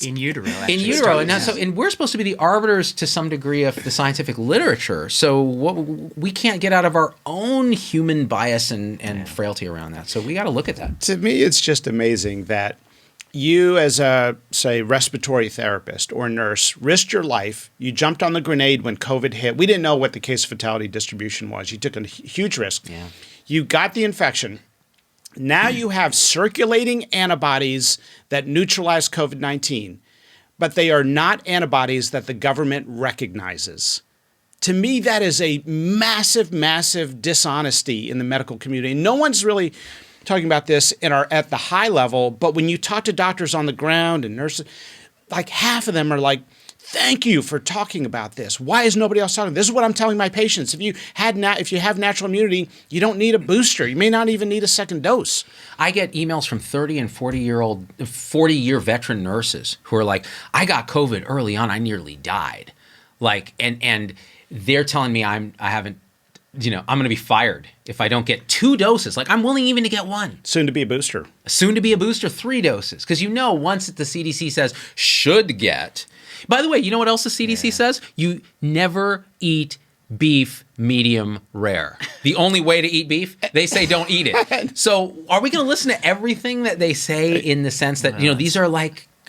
In utero. In utero. And we're supposed to be the arbiters to some degree of the scientific literature. So we can't get out of our own human bias and frailty around that. So we got to look at that. To me, it's just amazing that you, as a, say, respiratory therapist or nurse, risked your life. You jumped on the grenade when COVID hit. We didn't know what the case fatality distribution was. You took a huge risk. Yeah. You got the infection. Now you have circulating antibodies that neutralize COVID-19, but they are not antibodies that the government recognizes. To me, that is a massive, massive dishonesty in the medical community. No one's really talking about this at the high level, but when you talk to doctors on the ground and nurses, like half of them are like, thank you for talking about this. Why is nobody else talking? This is what I'm telling my patients. If you have natural immunity, you don't need a booster. You may not even need a second dose. I get emails from 30 and 40-year veteran nurses who are like, I got COVID early on. I nearly died. And they're telling me I'm going to be fired if I don't get 2 doses. I'm willing even to get 1. Soon to be a booster. Soon to be a booster, 3 doses. Because once the CDC says should get. By the way, you know what else the CDC says? You never eat beef medium rare. The only way to eat beef, they say don't eat it. So are we going to listen to everything that they say in the sense that, these are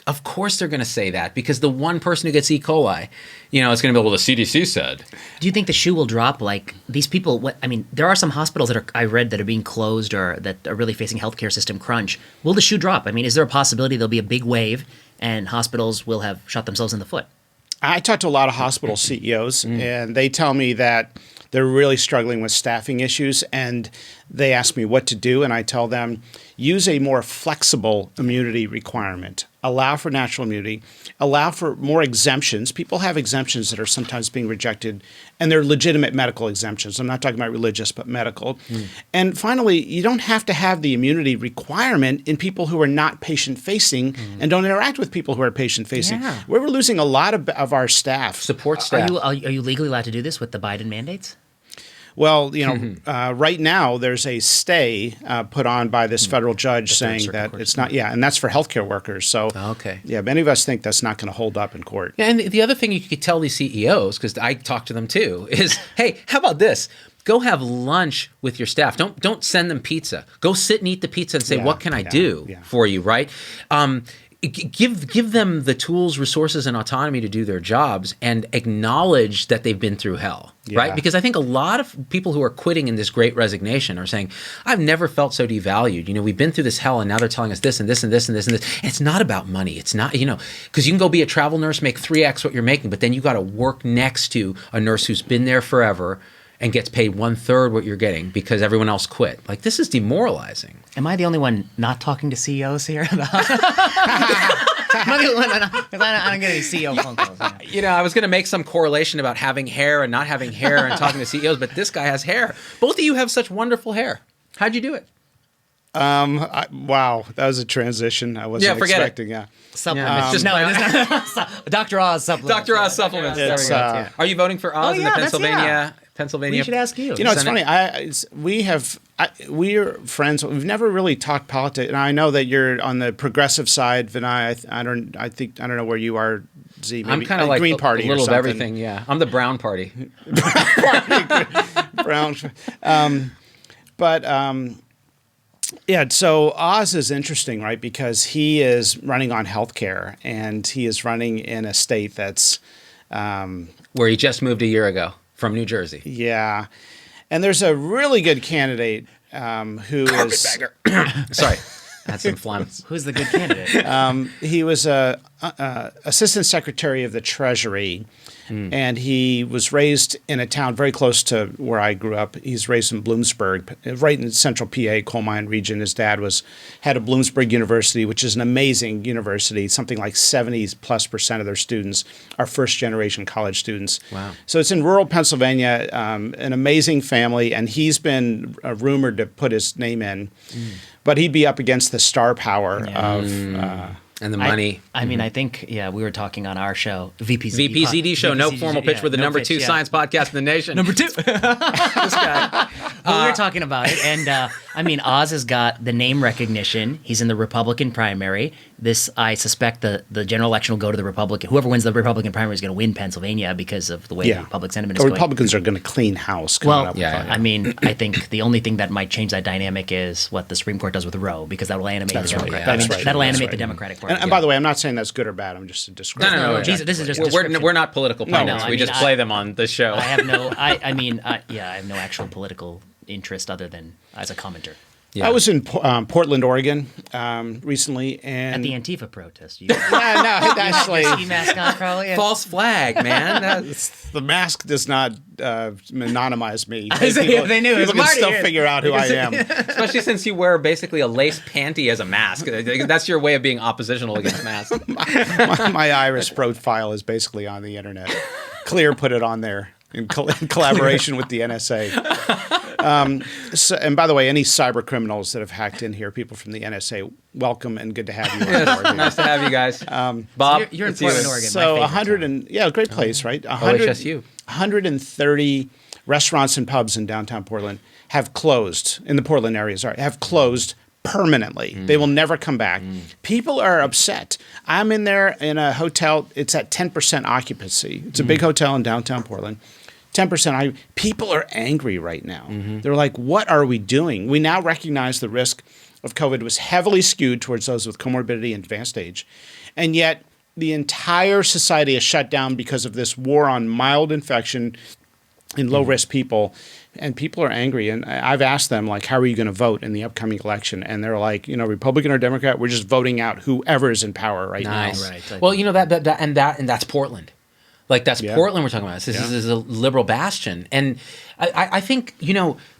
of course they're going to say that because the one person who gets E. coli, it's going to be, well, the CDC said. Do you think the shoe will drop? These people, there are some hospitals I read that are being closed or that are really facing healthcare system crunch. Will the shoe drop? Is there a possibility there'll be a big wave and hospitals will have shot themselves in the foot? I talk to a lot of hospital CEOs, and they tell me that they're really struggling with staffing issues, and they ask me what to do, and I tell them, use a more flexible immunity requirement. Allow for natural immunity. Allow for more exemptions. People have exemptions that are sometimes being rejected, and they're legitimate medical exemptions. I'm not talking about religious, but medical. And finally, you don't have to have the immunity requirement in people who are not patient-facing and don't interact with people who are patient-facing. Yeah. We're losing a lot of our staff. Support staff. Are you legally allowed to do this with the Biden mandates? Well, right now there's a stay put on by this federal judge saying that it's not, and that's for healthcare workers. So, many of us think that's not going to hold up in court. Yeah, and the other thing you could tell these CEOs, because I talk to them too, is, hey, how about this? Go have lunch with your staff. Don't send them pizza. Go sit and eat the pizza and say, what can I do for you, right? Give them the tools, resources, and autonomy to do their jobs and acknowledge that they've been through hell, right? Because I think a lot of people who are quitting in this great resignation are saying, I've never felt so devalued. We've been through this hell and now they're telling us this and this and this and this and this. And it's not about money. It's not, because you can go be a travel nurse, make 3x what you're making, but then you got to work next to a nurse who's been there forever and gets paid 1/3 what you're getting because everyone else quit. This is demoralizing. Am I the only one not talking to CEOs here? Am I the only one? Because I don't get any CEO phone calls. I was going to make some correlation about having hair and not having hair and talking to CEOs, but this guy has hair. Both of you have such wonderful hair. How'd you do it? Wow, that was a transition I wasn't expecting. Supplements. It's just Dr. Oz supplements. Dr. Oz supplements. There we go. Are you voting for Oz in the Pennsylvania? We should ask you. It's funny. We're friends. We've never really talked politics, and I know that you're on the progressive side, Vinay. I don't know where you are. Z. Maybe, I'm kind of like Green Party, a little of everything. Yeah, I'm the Brown Party. Brown. So Oz is interesting, right? Because he is running on healthcare, and he is running in a state that's Where he just moved a year ago from New Jersey. Yeah. And there's a really good candidate who is... Sorry, I had some phlegm. Who's the good candidate? He was Assistant Secretary of the Treasury, and he was raised in a town very close to where I grew up. He's raised in Bloomsburg, right in central PA, coal mine region. His dad was head of Bloomsburg University, which is an amazing university. Something like 70+% of their students are first-generation college students. Wow. So it's in rural Pennsylvania, an amazing family, and he's been rumored to put his name in. But he'd be up against the star power of... and the money. I mean, I think, we were talking on our show, VPZD show, no formal pitch. We're the number 2 science podcast in the nation. Number 2. This guy. Well, we were talking about it, and I mean, Oz has got the name recognition. He's in the Republican primary. I suspect the general election will go to the Republican. Whoever wins the Republican primary is going to win Pennsylvania because of the way the public sentiment is going. Republicans are going to clean house. I mean, I think the only thing that might change that dynamic is what the Supreme Court does with Roe, because that will animate the Democratic. That'll animate the Democratic Party. And by the way, I'm not saying that's good or bad. I'm just describing. No. This is just we're not political pundits. We just play them on the show. I have no. I have no actual political interest other than as a commenter. Yeah. I was in Portland, Oregon, recently, and at the Antifa protest. No, actually, ski mask on, probably. False flag, man. The mask does not anonymize me. They knew. People can still figure out who I am. Especially since you wear basically a lace panty as a mask. That's your way of being oppositional against masks. My iris profile is basically on the internet. Clear put it on there in collaboration with the NSA. And by the way, any cyber criminals that have hacked in here, people from the NSA, welcome and good to have you on board. Nice to have you guys. Bob, so you're in Portland, Oregon. So 100 great place, right? OHSU. 130 restaurants and pubs in downtown Portland have closed in the Portland area. Have closed permanently. They will never come back. People are upset. I'm in there in a hotel. It's at 10% occupancy. It's a big hotel in downtown Portland. 10%. People are angry right now. They're like, what are we doing? We now recognize the risk of COVID was heavily skewed towards those with comorbidity and advanced age. And yet the entire society is shut down because of this war on mild infection in low-risk people. And people are angry. And I've asked them, like, how are you going to vote in the upcoming election? And they're like, Republican or Democrat, we're just voting out whoever is in power right now. Right. Well, that's Portland. Like, that's Portland we're talking about. This is a liberal bastion. And I think,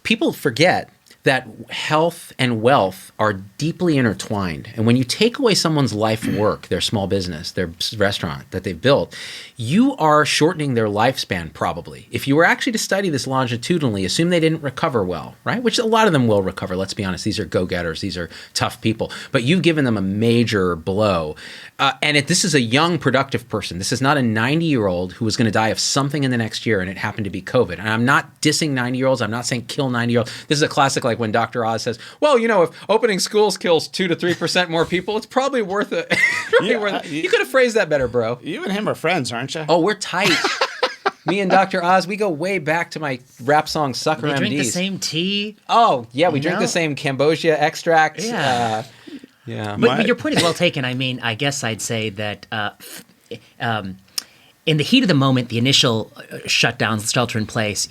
people forget that health and wealth are deeply intertwined. And when you take away someone's life work, their small business, their restaurant that they've built, you are shortening their lifespan probably. If you were actually to study this longitudinally, assume they didn't recover well, right? Which a lot of them will recover, let's be honest. These are go-getters. These are tough people. But you've given them a major blow. And this is a young, productive person. This is not a 90-year-old who was going to die of something in the next year, and it happened to be COVID. And I'm not dissing 90-year-olds. I'm not saying kill 90-year-olds. This is a classic, like when Dr. Oz says, well, if opening schools kills 2 to 3% more people, it's probably worth it. You could have phrased that better, bro. You and him are friends, aren't you? Oh, we're tight. Me and Dr. Oz, we go way back to my rap song Sucker MDs. We drink the same tea. Oh, yeah, we drink the same Cambogia extract. Yeah. But your point is well taken. I mean, I guess I'd say that in the heat of the moment, the initial shutdowns, shelter in place,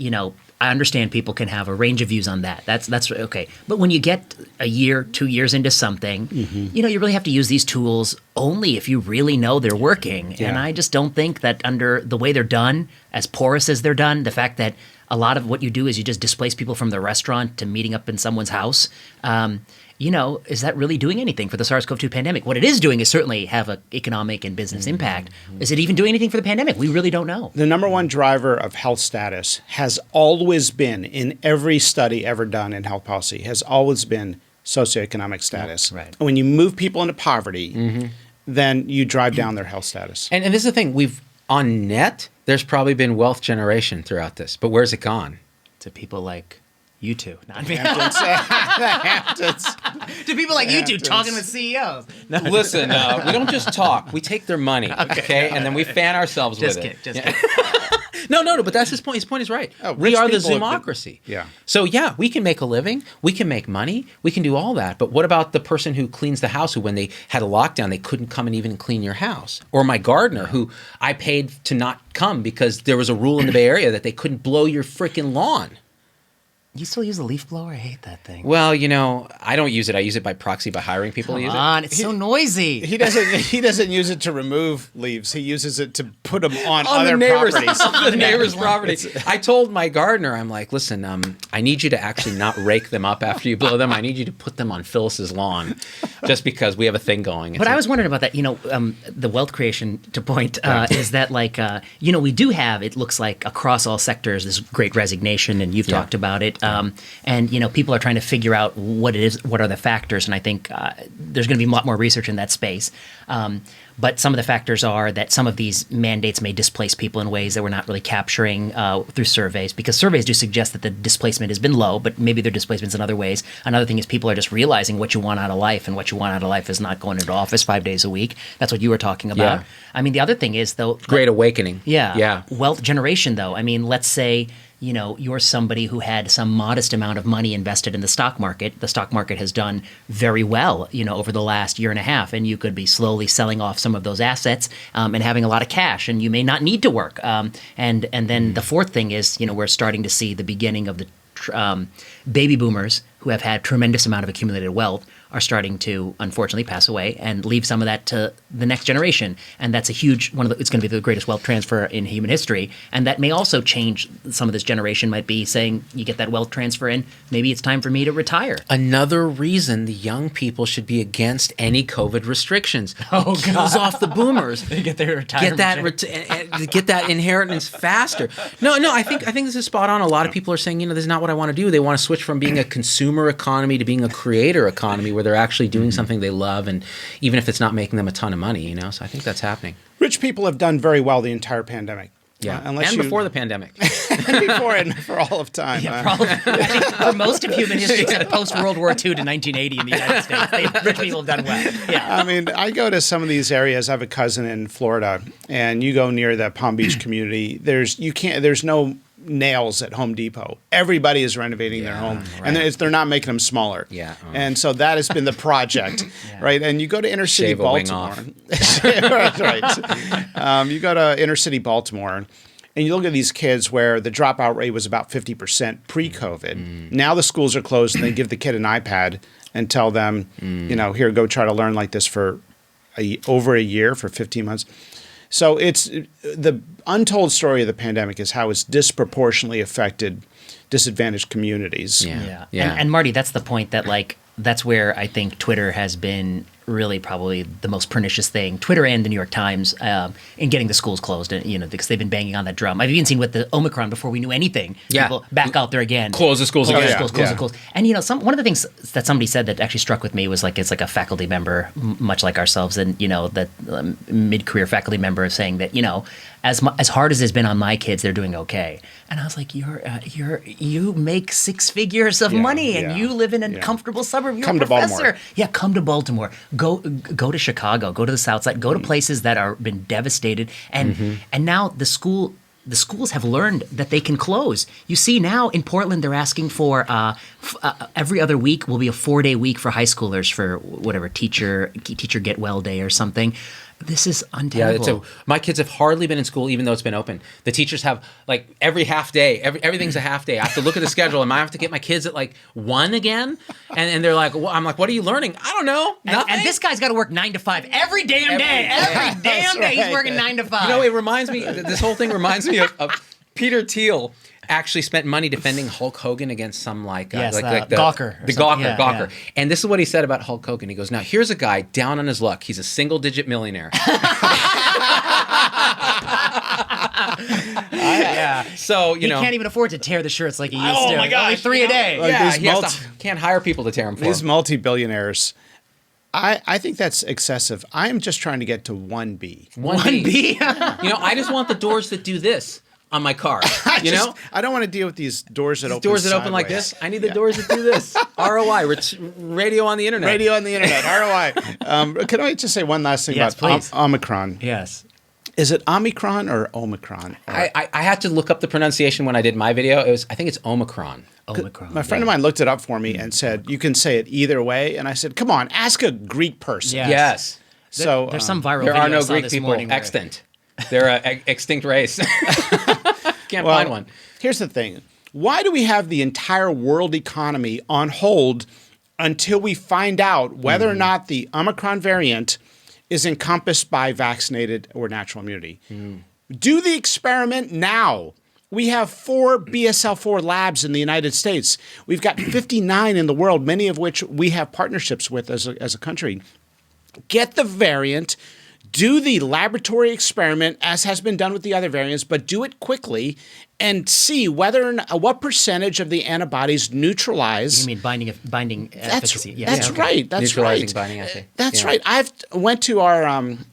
I understand people can have a range of views on that. That's okay. But when you get a year, 2 years into something, you really have to use these tools only if you really know they're working. Yeah. And I just don't think that under the way they're done, as porous as they're done, the fact that a lot of what you do is you just displace people from the restaurant to meeting up in someone's house. Is that really doing anything for the SARS-CoV-2 pandemic? What it is doing is certainly have an economic and business impact. Is it even doing anything for the pandemic? We really don't know. The number one driver of health status has always been, in every study ever done in health policy, has always been socioeconomic status. Right. When you move people into poverty, then you drive down their health status. And this is the thing. On net, there's probably been wealth generation throughout this. But where's it gone? To people like you two, not me. Hamptons. To people like you two talking with CEOs. No. Listen, we don't just talk. We take their money, okay? And then we fan ourselves with it. Just kidding. No, but that's his point. His point is right. We are the Zoomocracy. Yeah. So yeah, we can make a living, we can make money, we can do all that. But what about the person who cleans the house, who when they had a lockdown, they couldn't come and even clean your house? Or my gardener, who I paid to not come because there was a rule in the Bay Area that they couldn't blow your freaking lawn. You still use a leaf blower? I hate that thing. Well, I don't use it. I use it by proxy by hiring people to use it. Come on, it's so noisy. He doesn't use it to remove leaves. He uses it to put them on other properties. On the neighbor's property. I told my gardener, I'm like, listen, I need you to actually not rake them up after you blow them. I need you to put them on Phyllis's lawn, just because we have a thing going. But I was wondering about that. The wealth creation to point is that we do have, it looks like across all sectors, this great resignation, and you've talked about it. And people are trying to figure out what it is, what are the factors, and I think there's going to be a lot more research in that space. But some of the factors are that some of these mandates may displace people in ways that we're not really capturing through surveys, because surveys do suggest that the displacement has been low, but maybe their displacement's in other ways. Another thing is people are just realizing what you want out of life, and what you want out of life is not going into office 5 days a week. That's what you were talking about. Yeah. I mean, the other thing is, though... Great awakening. Yeah. Wealth generation, though. I mean, let's say... you're somebody who had some modest amount of money invested in the stock market. The stock market has done very well, over the last year and a half, and you could be slowly selling off some of those assets and having a lot of cash, and you may not need to work. And then the fourth thing is, we're starting to see the beginning of the baby boomers who have had tremendous amount of accumulated wealth are starting to, unfortunately, pass away and leave some of that to the next generation. And that's a huge it's going to be the greatest wealth transfer in human history. And that may also change. Some of this generation might be saying, you get that wealth transfer in, maybe it's time for me to retire. Another reason the young people should be against any COVID restrictions. Oh, it kills off the boomers. They get their retirement. Get that inheritance faster. No, I think this is spot on. A lot of people are saying, this is not what I want to do. They want to switch from being a consumer economy to being a creator economy, where they're actually doing something they love, and even if it's not making them a ton of money, so I think that's happening. Rich people have done very well the entire pandemic. Yeah, before the pandemic. Before and for all of time. Yeah, probably. I think for most of human history, except post-World War II to 1980 in the United States, rich people have done well. Yeah. I mean, I go to some of these areas. I have a cousin in Florida, and you go near the Palm Beach community. There's no nails at Home Depot. Everybody is renovating their home, and they're not making them smaller. Yeah, and so that has been the project, right? And you go to inner city Baltimore. Right. You go to inner city Baltimore, and you look at these kids where the dropout rate was about 50% pre-COVID. Now the schools are closed, and they give the kid an iPad and tell them, here, go try to learn like this for over a year, for 15 months. So it's the untold story of the pandemic is how it's disproportionately affected disadvantaged communities. Yeah. And Marty, that's the point that that's where I think Twitter has been really probably the most pernicious thing. Twitter and the New York Times in getting the schools closed, because they've been banging on that drum. I've even seen with the Omicron before we knew anything. People back out there again. Close the schools again. Close the schools. And one of the things that somebody said that actually struck with me was it's like a faculty member, much like ourselves, and that mid-career faculty member saying that as hard as it's been on my kids, they're doing okay. And I was like, you make six figures of money, and you live in a comfortable suburb. You're a professor. Baltimore. Yeah, come to Baltimore. Go to Chicago. Go to the South Side. Go to places that are been devastated. And now the schools have learned that they can close. You see now in Portland, they're asking for every other week will be a 4-day week for high schoolers for whatever teacher get well day or something. This is untenable. Yeah, my kids have hardly been in school, even though it's been open. The teachers have every half day. Everything's a half day. I have to look at the schedule, and I have to get my kids at 1 again. And they're like, I'm like, what are you learning? I don't know. Nothing. And this guy's got to work 9 to 5 every damn day. Every damn day he's working 9 to 5. It reminds me. This whole thing reminds me of Peter Thiel. Actually spent money defending Hulk Hogan against some Gawker. The Gawker. Yeah. And this is what he said about Hulk Hogan. He goes, now here's a guy down on his luck. He's a single-digit millionaire. So, he can't even afford to tear the shirts like he used to. Oh my gosh. Only 3 a day. He can't hire people to tear them for him. These multi-billionaires, I think that's excessive. I am just trying to get to 1B. 1B? I just want the doors that do this on my car. I don't want to deal with these doors that open doors that open like this. I need the doors that do this. ROI, radio on the internet. Radio on the internet, ROI. Can I just say one last thing about Omicron? Yes. Is it Omicron or Omicron? I had to look up the pronunciation when I did my video. I think it's Omicron. Omicron. My friend of mine looked it up for me and said, you can say it either way. And I said, come on, ask a Greek person. Yeah. Yes. So There's some viral There video are I no saw Greek this people. morning where- Extant. They're an extinct race. Can't find one. Here's the thing. Why do we have the entire world economy on hold until we find out whether or not the Omicron variant is encompassed by vaccinated or natural immunity? Do the experiment now. We have 4 BSL-4 labs in the United States. We've got 59 in the world, many of which we have partnerships with as a country. Get the variant, do the laboratory experiment as has been done with the other variants, but do it quickly and see whether or not, what percentage of the antibodies neutralize. You mean binding efficacy? Yeah. That's okay. right. That's Neutralizing right. binding assay. That's Yeah. right. I've went to our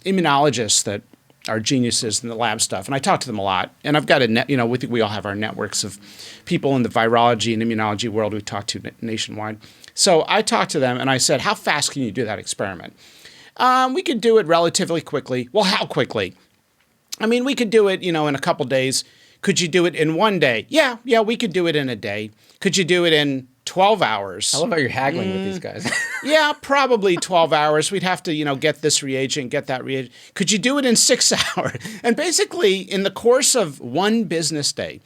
immunologists that are geniuses in the lab stuff, and I talk to them a lot. And I've got a net. We all have our networks of people in the virology and immunology world we talk to nationwide. So I talked to them and I said, "How fast can you do that experiment?" We could do it relatively quickly. Well, how quickly? I mean, we could do it, in a couple days. Could you do it in one day? Yeah, we could do it in a day. Could you do it in 12 hours? I love how you're haggling with these guys. Yeah, probably 12 hours. We'd have to, get this reagent, get that reagent. Could you do it in 6 hours? And basically, in the course of one business day,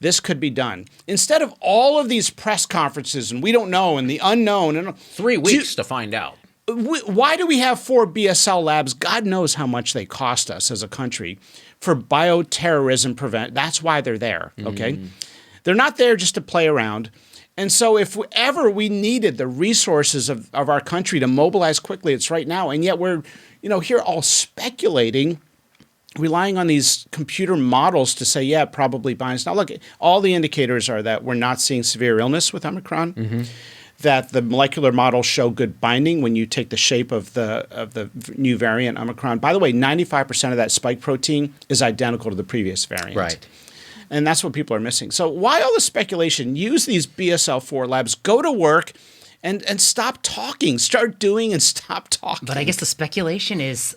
this could be done. Instead of all of these press conferences and we don't know and the unknown. And 3 weeks to find out. Why do we have 4 BSL labs? God knows how much they cost us as a country for bioterrorism prevent. That's why they're there, okay? They're not there just to play around. And so if ever we needed the resources of our country to mobilize quickly, it's right now. And yet we're, here all speculating, relying on these computer models to say, yeah, it probably binds. Now, look, all the indicators are that we're not seeing severe illness with Omicron. That the molecular models show good binding when you take the shape of the new variant Omicron. By the way, 95% of that spike protein is identical to the previous variant. Right. And that's what people are missing. So why all the speculation? Use these BSL-4 labs. Go to work and stop talking. Start doing and stop talking. But I guess the speculation is,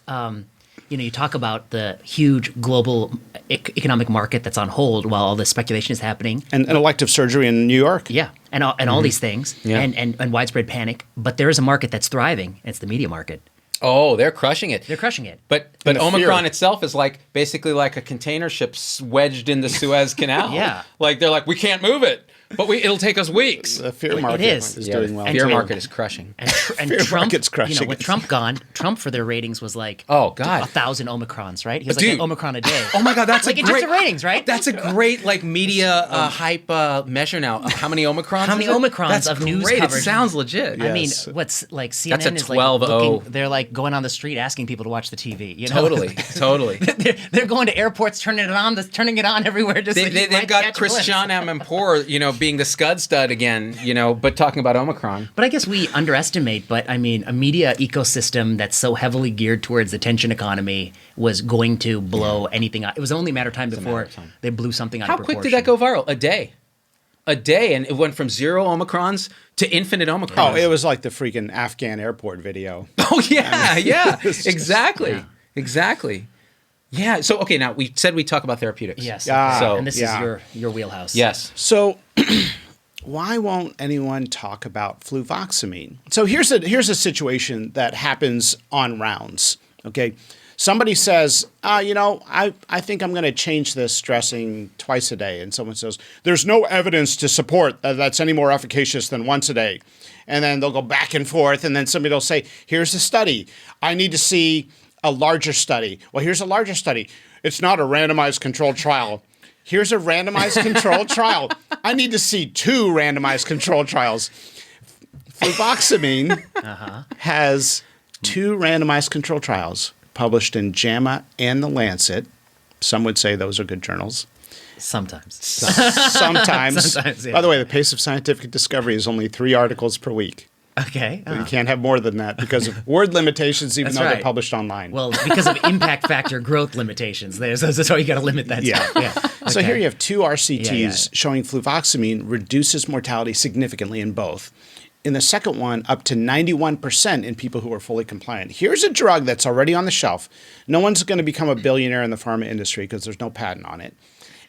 you talk about the huge global economic market that's on hold while all this speculation is happening. And elective surgery in New York. Yeah, and all these things, Yeah. and widespread panic. But there is a market that's thriving. And it's the media market. Oh, they're crushing it. They're crushing it. But And the Omicron fear. itself is basically like a container ship wedged in the Suez Canal. Yeah. They're like, we can't move it, but it'll take us weeks. The fear It market is. doing well. The fear And- market is crushing. And Fear Trump, market's crushing with it. Trump gone, Trump for their ratings was like, Oh, God. 1,000 Omicrons, right? He was Dude. like an Omicron a day. Oh my God, that's like a in great terms of ratings, right? That's a great media hype measure now. How many Omicrons? How many is it? Omicrons That's of news great. coverage? It sounds legit. I mean, Yes. what's like CNN That's a is 12-0. like looking, they're like going on the street asking people to watch the TV. You know? Totally. they're going to airports, turning it on everywhere. Just They've got Christian Amanpour, being the scud stud again, but talking about Omicron. But I guess we underestimate. But I mean, a media ecosystem that's so heavily geared towards the attention economy was going to blow anything out. It was only a matter of time before of time. they blew something out How of proportion. quick did that go viral? A day, and it went from 0 Omicrons to infinite Omicrons. Oh, it was like the freaking Afghan airport video. Oh yeah, exactly. Yeah. So okay, now we said we'd talk about therapeutics. Yes. Yeah. So- and this Yeah. is your wheelhouse. Yes. So why won't anyone talk about fluvoxamine? So here's a situation that happens on rounds. Okay. Somebody says, I think I'm going to change this dressing twice a day. And someone says, there's no evidence to support that that's any more efficacious than once a day. And then they'll go back and forth. And then somebody will say, here's a study. I need to see a larger study. Well, here's a larger study. It's not a randomized controlled trial. Here's a randomized controlled trial. I need to see 2 randomized controlled trials. Fluvoxamine has 2 randomized controlled trials published in JAMA and The Lancet. Some would say those are good journals. Sometimes. Sometimes. Sometimes, yeah. By the way, the pace of scientific discovery is only 3 articles per week. Okay. You can't have more than that because of word limitations, even That's though they're right. published online. Well, because of impact factor growth limitations, that's why you got to limit that Yeah. stuff. Yeah. So Okay. here you have 2 RCTs Yeah. showing fluvoxamine reduces mortality significantly in both. in the second one, up to 91% in people who are fully compliant. Here's a drug that's already on the shelf. No one's going to become a billionaire in the pharma industry because there's no patent on it.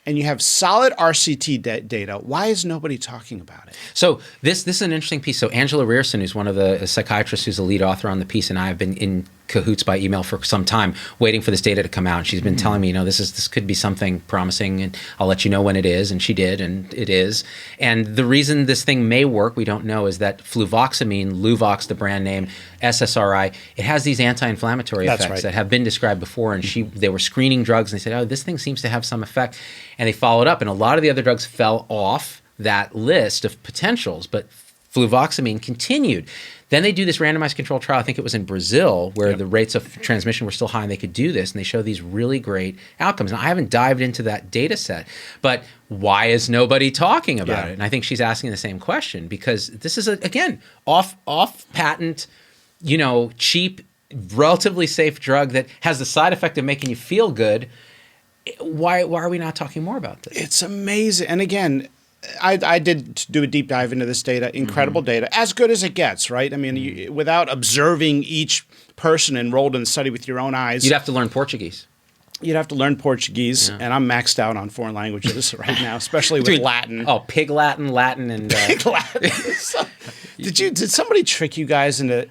And you have solid RCT data. Why is nobody talking about it? So this is an interesting piece. So Angela Rierson, who's one of the psychiatrists who's the lead author on the piece, and I have been in cahoots by email for some time, waiting for this data to come out. And she's been telling me, this could be something promising, and I'll let you know when it is. And she did, and it is. And the reason this thing may work, we don't know, is that Fluvoxamine, Luvox, the brand name, SSRI, it has these anti-inflammatory effects that have been described before. And they were screening drugs, and they said, this thing seems to have some effect. And they followed up, and a lot of the other drugs fell off that list of potentials, but Fluvoxamine continued. Then they do this randomized controlled trial, I think it was in Brazil, where the rates of transmission were still high and they could do this, and they show these really great outcomes. And I haven't dived into that data set, but why is nobody talking about it? And I think she's asking the same question, because this is, again, off-patent, cheap, relatively safe drug that has the side effect of making you feel good. Why are we not talking more about this? It's amazing. And again, I did do a deep dive into this data, incredible data, as good as it gets, right? I mean, without observing each person enrolled in the study with your own eyes. You'd have to learn Portuguese. You'd have to learn Portuguese, and I'm maxed out on foreign languages right now, especially with Latin. Oh, pig Latin, and... Pig Latin. Did somebody trick you guys into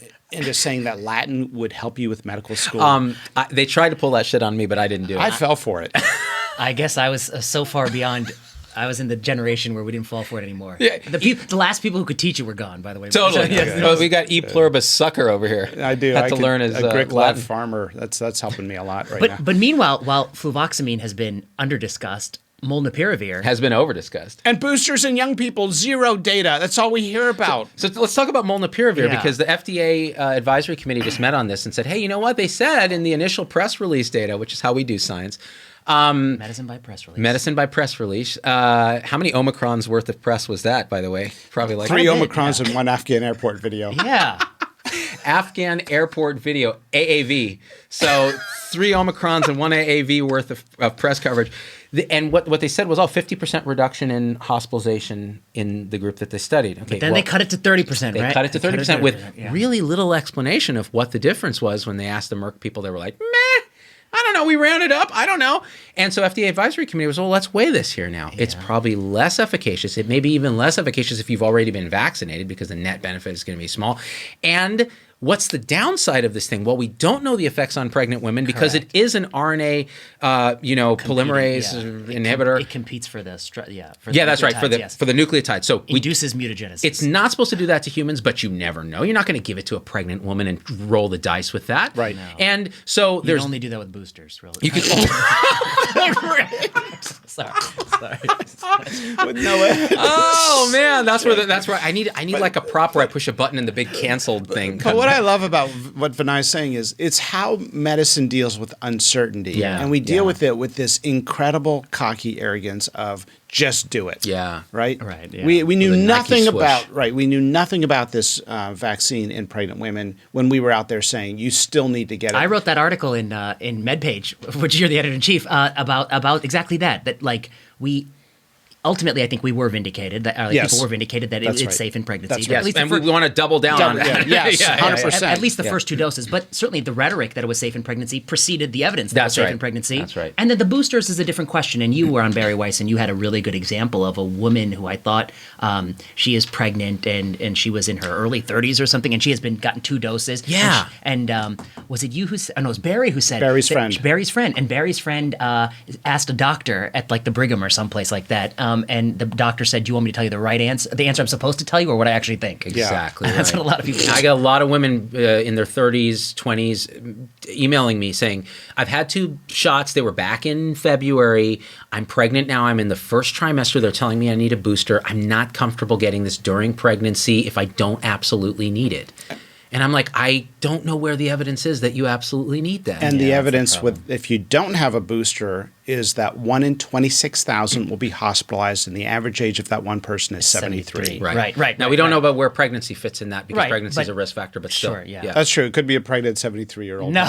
saying that Latin would help you with medical school? They tried to pull that shit on me, but I didn't do it. I fell for it. I guess I was so far beyond. I was in the generation where we didn't fall for it anymore. Yeah. The last people who could teach it were gone, by the way. Totally. Well, we got E pluribus sucker over here. I do. Had to learn his Latin farmer. That's helping me a lot now. But meanwhile, while fluvoxamine has been under-discussed, molnupiravir has been over-discussed. And boosters in young people, zero data. That's all we hear about. So let's talk about molnupiravir, because the FDA advisory committee just met on this and said, hey, you know what? They said in the initial press release data, which is how we do science, medicine by press release. Medicine by press release. How many Omicrons worth of press was that, by the way? Probably like 3 Omicrons in one Afghan airport video. Yeah. Afghan airport video, AAV. So 3 Omicrons and 1 AAV worth of press coverage. And what they said was, 50% reduction in hospitalization in the group that they studied. Okay, but then they cut it to 30%, right? They cut it to 30% with really little explanation of what the difference was. When they asked the Merck people, they were like, meh. I don't know. We rounded up. I don't know. And so FDA advisory committee was, let's weigh this here now. Yeah. It's probably less efficacious. It may be even less efficacious if you've already been vaccinated, because the net benefit is going to be small. And what's the downside of this thing? Well, we don't know the effects on pregnant women because it is an RNA, polymerase inhibitor. It competes for the that's right, for the nucleotides. So induces mutagenesis. It's not supposed to do that to humans, but you never know. You're not going to give it to a pregnant woman and roll the dice with that. Right. No. And so you there's can only do that with boosters, really. You can. Sorry. With no edge. Oh man, that's where I need like a prop where I push a button and the big canceled thing. But what I love about what Vinay's saying is it's how medicine deals with uncertainty. Yeah. And we deal with it with this incredible cocky arrogance of just do it. Yeah. Right? Right. Yeah. We knew nothing swoosh. we knew nothing about this vaccine in pregnant women when we were out there saying you still need to get it. I wrote that article in MedPage, which you're the editor-in-chief, about exactly that. That like we ultimately, I think we were vindicated. That people were vindicated that it's safe in pregnancy. That's right. And we want to double down on that. Yes, 100%. At least the first 2 doses. But certainly the rhetoric that it was safe in pregnancy preceded the evidence that it was safe in pregnancy. That's right. And then the boosters is a different question. And you were on Barry Weiss, and you had a really good example of a woman who I thought she is pregnant and she was in her early 30s or something, and she has gotten 2 doses. Yeah. And was it you who said? Oh, no, it was Barry who said. Barry's friend. Barry's friend. And Barry's friend asked a doctor at like the Brigham or someplace like that. And the doctor said, "Do you want me to tell you the right answer, the answer I'm supposed to tell you, or what I actually think?" Exactly. That's what a lot of people. I got a lot of women in their 30s, 20s, emailing me saying, "I've had 2 shots. They were back in February. I'm pregnant now. I'm in the first trimester. They're telling me I need a booster. I'm not comfortable getting this during pregnancy if I don't absolutely need it." And I'm like, I don't know where the evidence is that you absolutely need that. And the evidence with if you don't have a booster is that 1 in 26,000 will be hospitalized, and the average age of that one person is 73. Right. Now, we don't know about where pregnancy fits in that because pregnancy is a risk factor, but still. Sure, yeah. That's true. It could be a pregnant 73-year-old. No.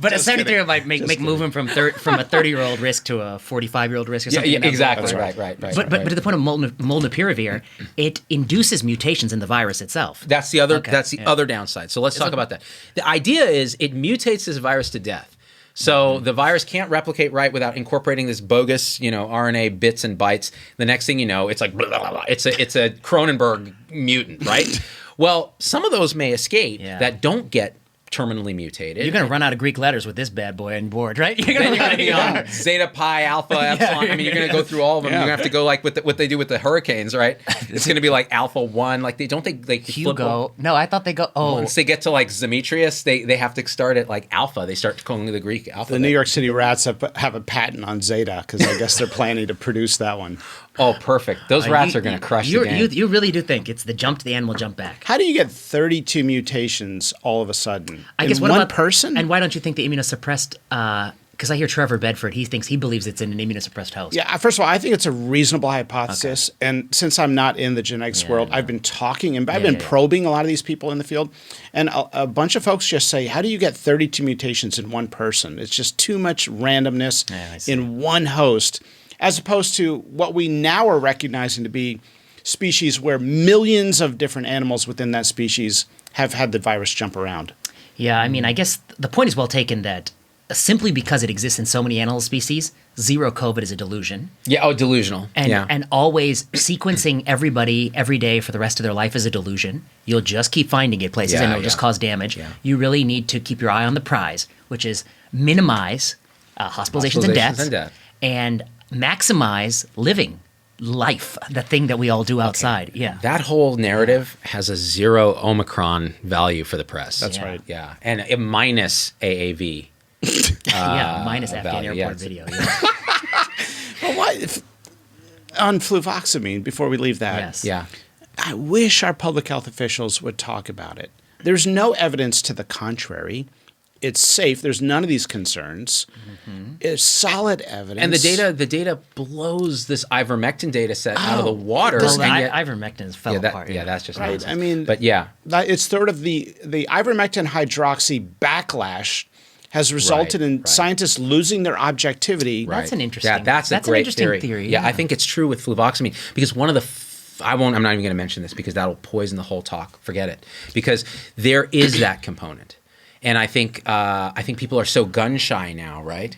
But a 73-year-old might make movement from a 30-year-old risk to a 45-year-old risk or something. Yeah, exactly. Right. But to the point of molnupiravir, it induces mutations in the virus itself. That's the other. That's the other downside. So let's talk about that. The idea is it mutates this virus to death. So the virus can't replicate right without incorporating this bogus, RNA bits and bytes. The next thing you know, it's like blah, blah, blah. It's a Cronenberg mutant, right? Well, some of those may escape that don't get terminally mutated. You're going to run out of Greek letters with this bad boy on board, right? You're going to be on zeta, pi, alpha, epsilon. I mean, you're going to go through all of them. You're going to have to go like what they do with the hurricanes, right? It's going to be like alpha 1. Like they Hugo. No, I thought they go. Oh, once they get to like Demetrius, they have to start at like alpha. They start calling the Greek alpha. The New York City Rats have a patent on zeta because I guess they're planning to produce that one. Oh, perfect. Those rats are going to crush the game. You really do think it's the animal jump back. How do you get 32 mutations all of a sudden? I guess in one person? And why don't you think the immunosuppressed? Because I hear Trevor Bedford, he believes it's in an immunosuppressed host. Yeah, first of all, I think it's a reasonable hypothesis. Okay. And since I'm not in the genetics world, I've been talking and I've been probing a lot of these people in the field. And a bunch of folks just say, how do you get 32 mutations in one person? It's just too much randomness in one host, as opposed to what we now are recognizing to be species where millions of different animals within that species have had the virus jump around. Yeah, I mean, I guess the point is well taken that simply because it exists in so many animal species, zero COVID is a delusion. Yeah, delusional. And always sequencing everybody every day for the rest of their life is a delusion. You'll just keep finding it places and it'll just cause damage. Yeah. You really need to keep your eye on the prize, which is minimize hospitalizations and deaths and maximize living life, the thing that we all do outside. Yeah. That whole narrative has a 0 Omicron value for the press. That's right. Yeah. And a minus AAV. Minus Afghan airport video. Yeah. Well, what on fluvoxamine, before we leave that. Yes. Yeah. I wish our public health officials would talk about it. There's no evidence to the contrary. It's safe. There's none of these concerns. Mm-hmm. It's solid evidence. And the data blows this ivermectin data set out of the water. Ivermectin fell apart. Yeah, that's just right. nonsense. I mean, but it's sort of the ivermectin hydroxy backlash has resulted in scientists losing their objectivity. That's an interesting. That's a great interesting theory. Yeah, I think it's true with fluvoxamine because one of the I'm not even going to mention this because that'll poison the whole talk. Forget it. Because there is that component. And I think people are so gun shy now, right?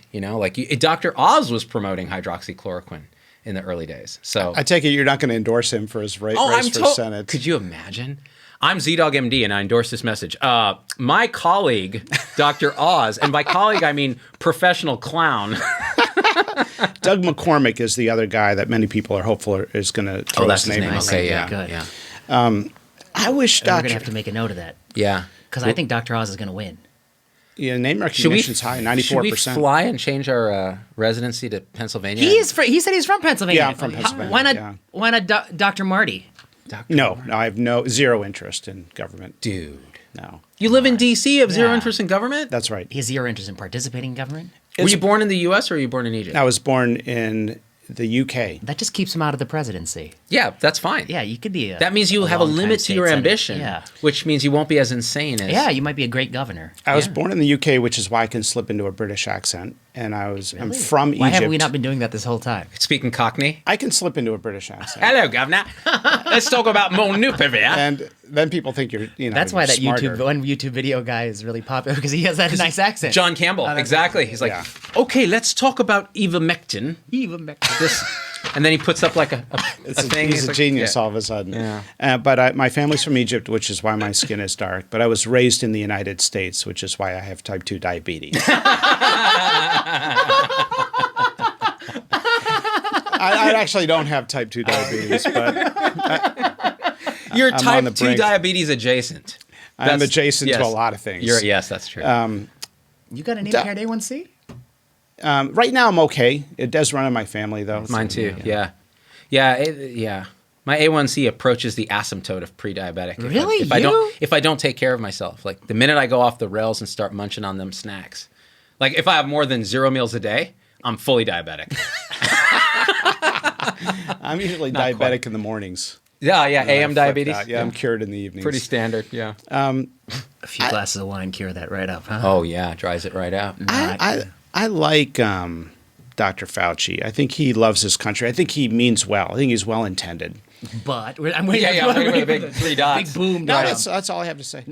Dr. Oz was promoting hydroxychloroquine in the early days. So I take it you're not going to endorse him for his race for Senate. Could you imagine? I'm ZDoggMD, and I endorse this message. My colleague, Dr. Oz, and by colleague I mean professional clown. Doug McCormick is the other guy that many people are hopeful is going to throw his name in. Okay, yeah. Good. Yeah. I wish We're going to have to make a note of that. Yeah. Because I think Dr. Oz is going to win. Yeah, name recognition's high, 94%. Should we fly and change our residency to Pennsylvania? He said he's from Pennsylvania. Yeah, I'm from Pennsylvania. Why not Dr. Marty? No, I have zero interest in government. Dude. No. You live in D.C., you have zero interest in government? That's right. He has zero interest in participating in government? Were you born in the U.S. or were you born in Egypt? I was born in the UK. That just keeps him out of the presidency. Yeah, that's fine. Yeah, you could be that means you have a limit to your ambition, which means you won't be as insane as... Yeah, you might be a great governor. I was born in the UK, which is why I can slip into a British accent. And I'm from Egypt. Why haven't we not been doing that this whole time? Speaking Cockney? I can slip into a British accent. Hello, Governor. Let's talk about molnupiravir. And then people think you're, That's why that smarter. YouTube video guy is really popular because he has that nice accent. John Campbell, exactly. He's like, okay, let's talk about ivermectin. And then he puts up like a thing. He's a genius all of a sudden. Yeah. But my family's from Egypt, which is why my skin is dark. But I was raised in the United States, which is why I have type 2 diabetes. I actually don't have type 2 diabetes, but you're type 2 diabetes adjacent. I'm adjacent to a lot of things. Yes, that's true. You got an impaired A1C? Right now, I'm okay. It does run in my family, though. Mine too. Yeah. My A1C approaches the asymptote of pre-diabetic. Really? If I don't take care of myself, like the minute I go off the rails and start munching on them snacks, like if I have more than 0 meals a day, I'm fully diabetic. I'm usually Not diabetic quite. in the mornings. Yeah, I AM flip diabetes. that. Yeah, I'm cured in the evenings. Pretty standard. Yeah. A few glasses of wine cure that right up, huh? Oh yeah, dries it right out. I like Dr. Fauci. I think he loves his country. I think he means well. I think he's well intended. But I'm waiting. I'm waiting for the big 3 dots. Big boom. No, down. that's all I have to say.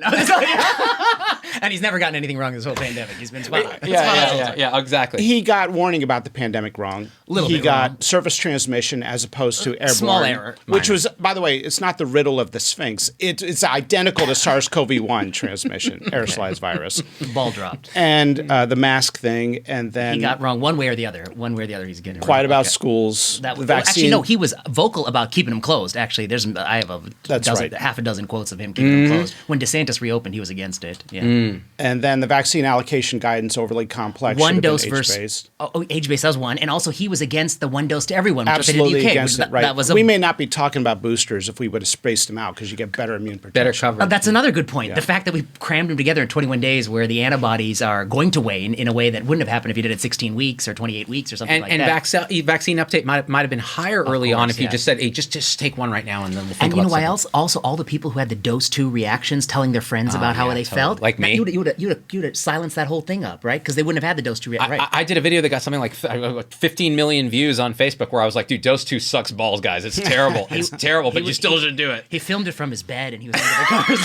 And he's never gotten anything wrong this whole pandemic. He's been spot on. Yeah, exactly. He got warning about the pandemic wrong. Little he bit got wrong. surface transmission as opposed to airborne. Small error. Which was, by the way, it's not the riddle of the Sphinx. It's identical to SARS-CoV-1 transmission, aerosolized virus. Ball dropped. And the mask thing, and then He got wrong one way or the other. One way or the other, he's getting it quiet wrong. about Okay. schools. That the was, vaccine. actually, no, he was vocal about keeping them closed. Actually, I have half a dozen quotes of him keeping them closed. When DeSantis reopened, he was against it. Yeah. And then the vaccine allocation guidance overly complex. One should have been dose versus age-based. age-based. That was one, and also he was against the one dose to everyone. Which Absolutely was in the UK, against it. Right. That was we may not be talking about boosters if we would have spaced them out because you get better immune protection. Better coverage. That's another good point. The fact that we crammed them together in 21 days, where the antibodies are going to wane in a way that wouldn't have happened if you did it 16 weeks or 28 weeks or something like that. Vaccine uptake might have been higher early on course, if you yeah. just said, hey, just take one right now and then we'll think And you know about why something. else? Also, all the people who had the dose 2 reactions, telling their friends about how yeah, they totally. felt, Like me? you would have silenced that whole thing up, right? Because they wouldn't have had the dose 2 reaction. Right. I did a video that got something like 15 million views on Facebook where I was like, dude, dose 2 sucks balls, guys. It's terrible. It's terrible, but you still should do it. He filmed it from his bed, and he was under the covers.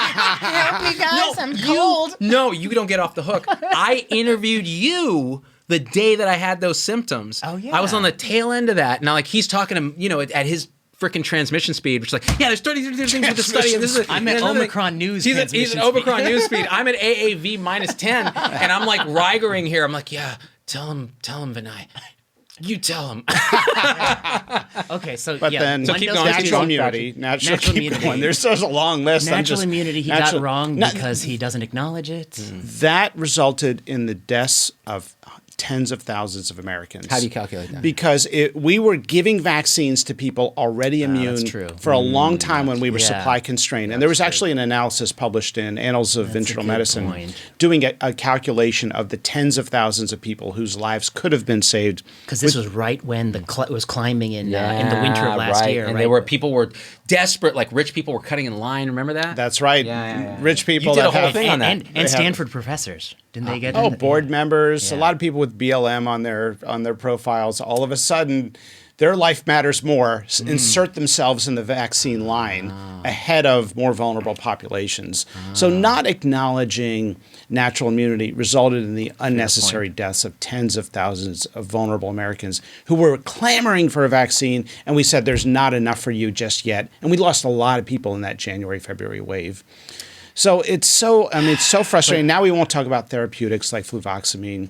Help me, guys! I'm cold. No, you don't get off the hook. I interviewed you the day that I had those symptoms. Oh, yeah. I was on the tail end of that. Now, like, he's talking to, at his freaking transmission speed, which is like, yeah, there's 30 things with the study. And this is I'm at Omicron news He's transmission at Omicron speed. news speed. I'm at AAV minus 10, and I'm like Rigering here. I'm like, yeah, tell him, Vinay. You tell him. Okay, so But yeah, then So keep one going. dose- Keep natural going, immunity. Fauci. Natural Natural keep immunity. going. There's a long list. Natural immunity he got wrong No, because he doesn't acknowledge it. that resulted in the deaths of tens of thousands of Americans. How do you calculate that? Because we were giving vaccines to people already immune that's true. for a long time when we were yeah. supply constrained. And there was actually an analysis published in Annals of Internal good Medicine point. doing a calculation of the tens of thousands of people whose lives could have been saved. Because this was right when it was climbing in the winter of last year, And right? there were people were desperate, like rich people were cutting in line. Remember that? That's right. Yeah. Rich people You did that a whole have thing on that. and they have- Stanford professors. Didn't they get board members, a Yeah. lot of people with BLM on their profiles. All of a sudden, their life matters more. Insert themselves in the vaccine line ahead of more vulnerable populations. So, not acknowledging natural immunity resulted in the unnecessary deaths of tens of thousands of vulnerable Americans who were clamoring for a vaccine, and we said there's not enough for you just yet. And we lost a lot of people in that January-February wave. So it's so frustrating. Now we won't talk about therapeutics like Fluvoxamine.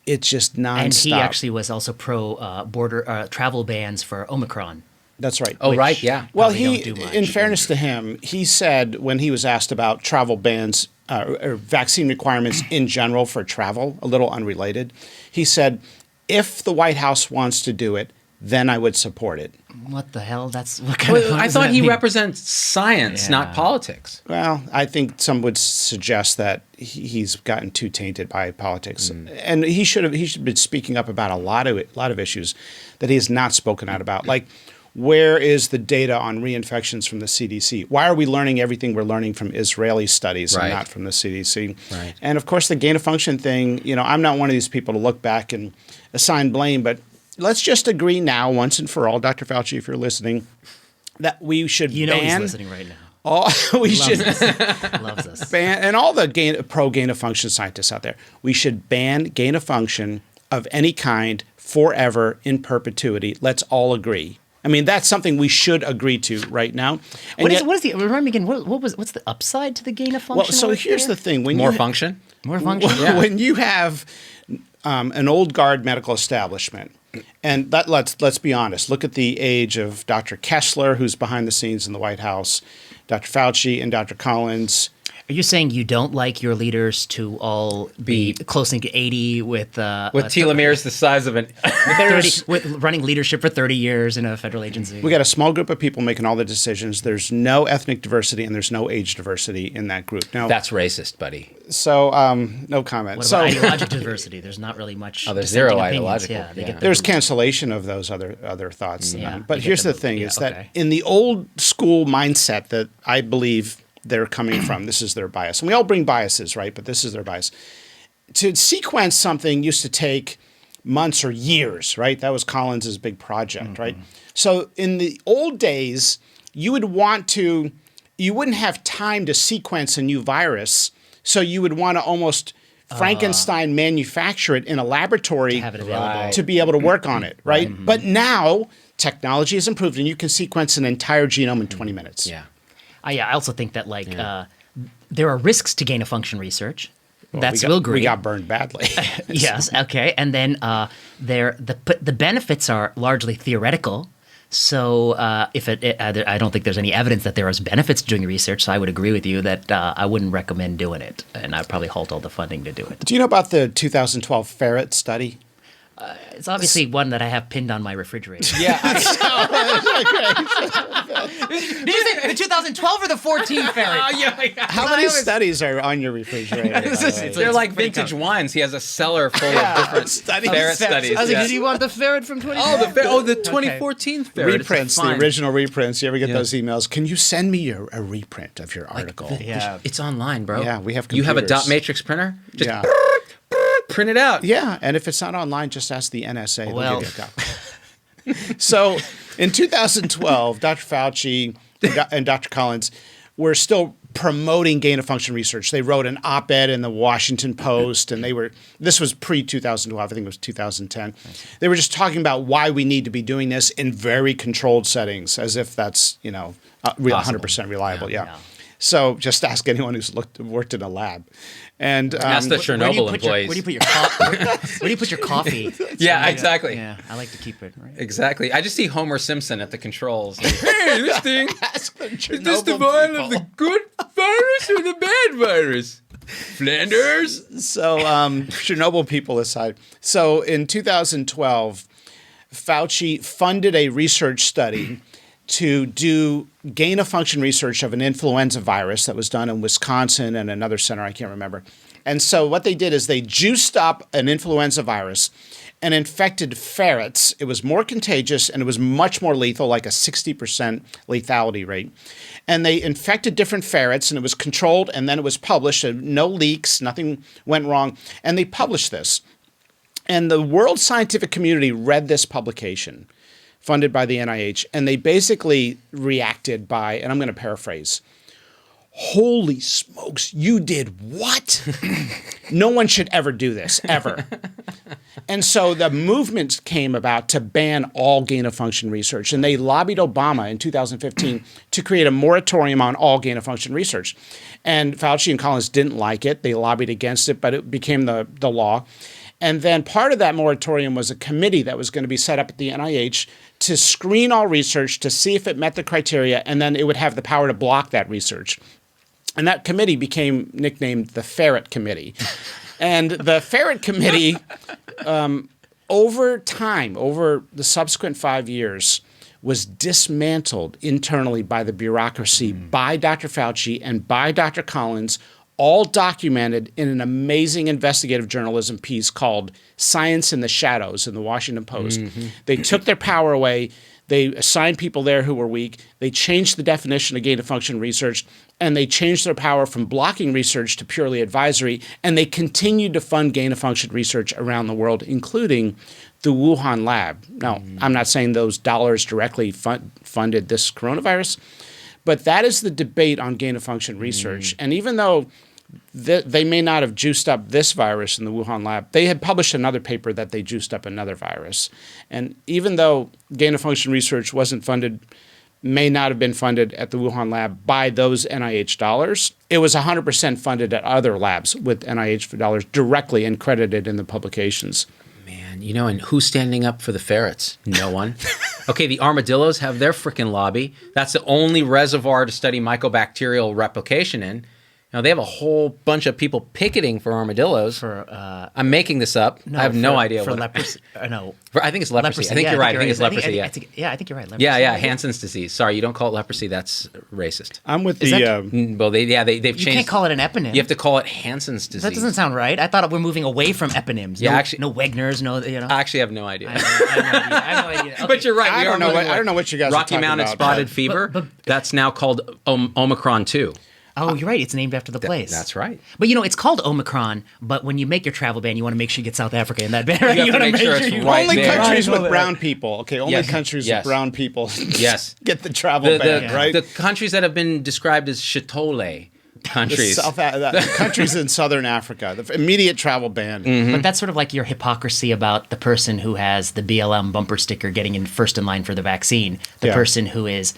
It's just nonstop. And he actually was also pro border travel bans for Omicron. That's right. Oh, right, yeah. Well, Probably he, don't do much. in fairness to him, he said when he was asked about travel bans or vaccine requirements in general for travel, a little unrelated, he said, if the White House wants to do it, then I would support it. What the hell? That's what kind of. Well, I thought he represents science, not Yeah. politics. Well, I think some would suggest that he's gotten too tainted by politics, and he should have been speaking up about a lot of issues that he has not spoken out about. Like, where is the data on reinfections from the CDC? Why are we learning everything we're learning from Israeli studies Right. and not from the CDC? Right. And of course, the gain of function thing. I'm not one of these people to look back and assign blame, but let's just agree now, once and for all, Dr. Fauci, if you're listening, that we should He's ban listening right now. all. We should Loves us. ban, and all the pro gain of function scientists out there, we should ban gain of function of any kind forever in perpetuity. Let's all agree. I mean, that's something we should agree to right now. And What yet- is the? Remind me again. What's the upside to the gain of function? well, so work here's there? the thing: when More you function? More function. when you have an old guard medical establishment, and let's be honest. Look at the age of Dr. Kessler, who's behind the scenes in the White House, Dr. Fauci, and Dr. Collins. Are you saying you don't like your leaders to all be close to 80 with telomeres the size of an 30, with running leadership for 30 years in a federal agency? We got a small group of people making all the decisions. There's no ethnic diversity and there's no age diversity in that group. Now That's racist, buddy. So no comment. What about ideological diversity? There's not really much. Oh, there's zero dissenting opinions. ideological. Yeah, they get the- there's cancellation of those other thoughts. Yeah, But they here's get the thing: is okay. that in the old school mindset that I believe they're coming from, this is their bias, and we all bring biases, right? But this is their bias. To sequence something used to take months or years, right? That was Collins's big project, right? So in the old days, you wouldn't have time to sequence a new virus, so you would want to almost Frankenstein manufacture it in a laboratory have it available. to be able to work on it, right? But now technology has improved, and you can sequence an entire genome in 20 minutes. Yeah. I also think that there are risks to gain of function research. We'll agree. We got burned badly. Yes. Okay. And then the benefits are largely theoretical. So I don't think there's any evidence that there is benefits to doing research. So I would agree with you that I wouldn't recommend doing it, and I'd probably halt all the funding to do it. Do you know about the 2012 ferret study? It's obviously one that I have pinned on my refrigerator. Yeah. Did you say the 2012 or the 14 ferret? How many studies are on your refrigerator? They're like vintage wines. He has a cellar full of different ferret studies. I was like, did you want the ferret from 2012? the 2014 ferret. Reprints, the original reprints. You ever get those emails? Can you send me a reprint of your article? It's online, bro. Yeah, we have You have a computers. dot matrix printer? Just Yeah. print it out. Yeah, and if it's not online, just ask the NSA. They'll Well. give you a copy. So in 2012, Dr. Fauci and Dr. Collins were still promoting gain-of-function research. They wrote an op-ed in the Washington Post, and this was pre-2012, I think it was 2010. They were just talking about why we need to be doing this in very controlled settings, as if that's, 100% reliable. Yeah. So just ask anyone who's worked in a lab. And Ask the Chernobyl employees. Where do you put your where do you put your coffee? Yeah, exactly. Yeah, I like to keep it right. Exactly. I just see Homer Simpson at the controls. Like, hey, this thing, ask the is this the vial of the good virus or the bad virus? Flanders? So Chernobyl people aside. So in 2012, Fauci funded a research study to do gain-of-function research of an influenza virus that was done in Wisconsin and another center, I can't remember. And so what they did is they juiced up an influenza virus and infected ferrets. It was more contagious and it was much more lethal, like a 60% lethality rate. And they infected different ferrets and it was controlled and then it was published. No leaks, nothing went wrong. And they published this. And the world scientific community read this publication, funded by the NIH, and they basically reacted by, and I'm going to paraphrase, holy smokes, you did what? No one should ever do this, ever. And so the movement came about to ban all gain-of-function research, and they lobbied Obama in 2015 to create a moratorium on all gain-of-function research. And Fauci and Collins didn't like it. They lobbied against it, but it became the law. And then part of that moratorium was a committee that was going to be set up at the NIH to screen all research to see if it met the criteria, and then it would have the power to block that research. And that committee became nicknamed the Ferret Committee. And the Ferret Committee, over time, over the subsequent 5 years, was dismantled internally by the bureaucracy, by Dr. Fauci and by Dr. Collins, all documented in an amazing investigative journalism piece called Science in the Shadows in the Washington Post. They took their power away. They assigned people there who were weak. They changed the definition of gain-of-function research, and they changed their power from blocking research to purely advisory, and they continued to fund gain-of-function research around the world, including the Wuhan lab. Now, I'm not saying those dollars directly funded this coronavirus, but that is the debate on gain-of-function research. And even though they may not have juiced up this virus in the Wuhan lab, they had published another paper that they juiced up another virus. And even though gain-of-function research wasn't funded, may not have been funded at the Wuhan lab by those NIH dollars, it was 100% funded at other labs with NIH dollars directly and credited in the publications. Man, and who's standing up for the ferrets? No one. Okay, the armadillos have their freaking lobby. That's the only reservoir to study mycobacterial replication in. Now they have a whole bunch of people picketing for armadillos. I'm making this up. I have no idea for what leprosy. No, I think it's leprosy. I think you're right. I think it's leprosy. I think you're right. Leprosy. Yeah. Hansen's disease. Sorry, you don't call it leprosy. That's racist. I'm with Is the. that- Well, they've changed. You can't call it an eponym. You have to call it Hansen's disease. That doesn't sound right. I thought we're moving away from eponyms. Yeah, no, actually- no Wegners. No, you know. I actually have no idea. I have no idea. Okay. But you're right. I don't know what you guys are Rocky talking Mountain about, spotted but- fever. That's now called Omicron 2. Oh, you're right. It's named after the place. That's right. But it's called Omicron. But when you make your travel ban, you want to make sure you get South Africa in that ban. Right? You have to wanna make sure it's right only there. countries Right with over brown people. Okay, only Yes. countries Yes. with brown people. Yes. Get the travel ban, right? The countries that have been described as Chitole countries. The countries in Southern Africa, the immediate travel ban. But that's sort of like your hypocrisy about the person who has the BLM bumper sticker getting in first in line for the vaccine. The person who is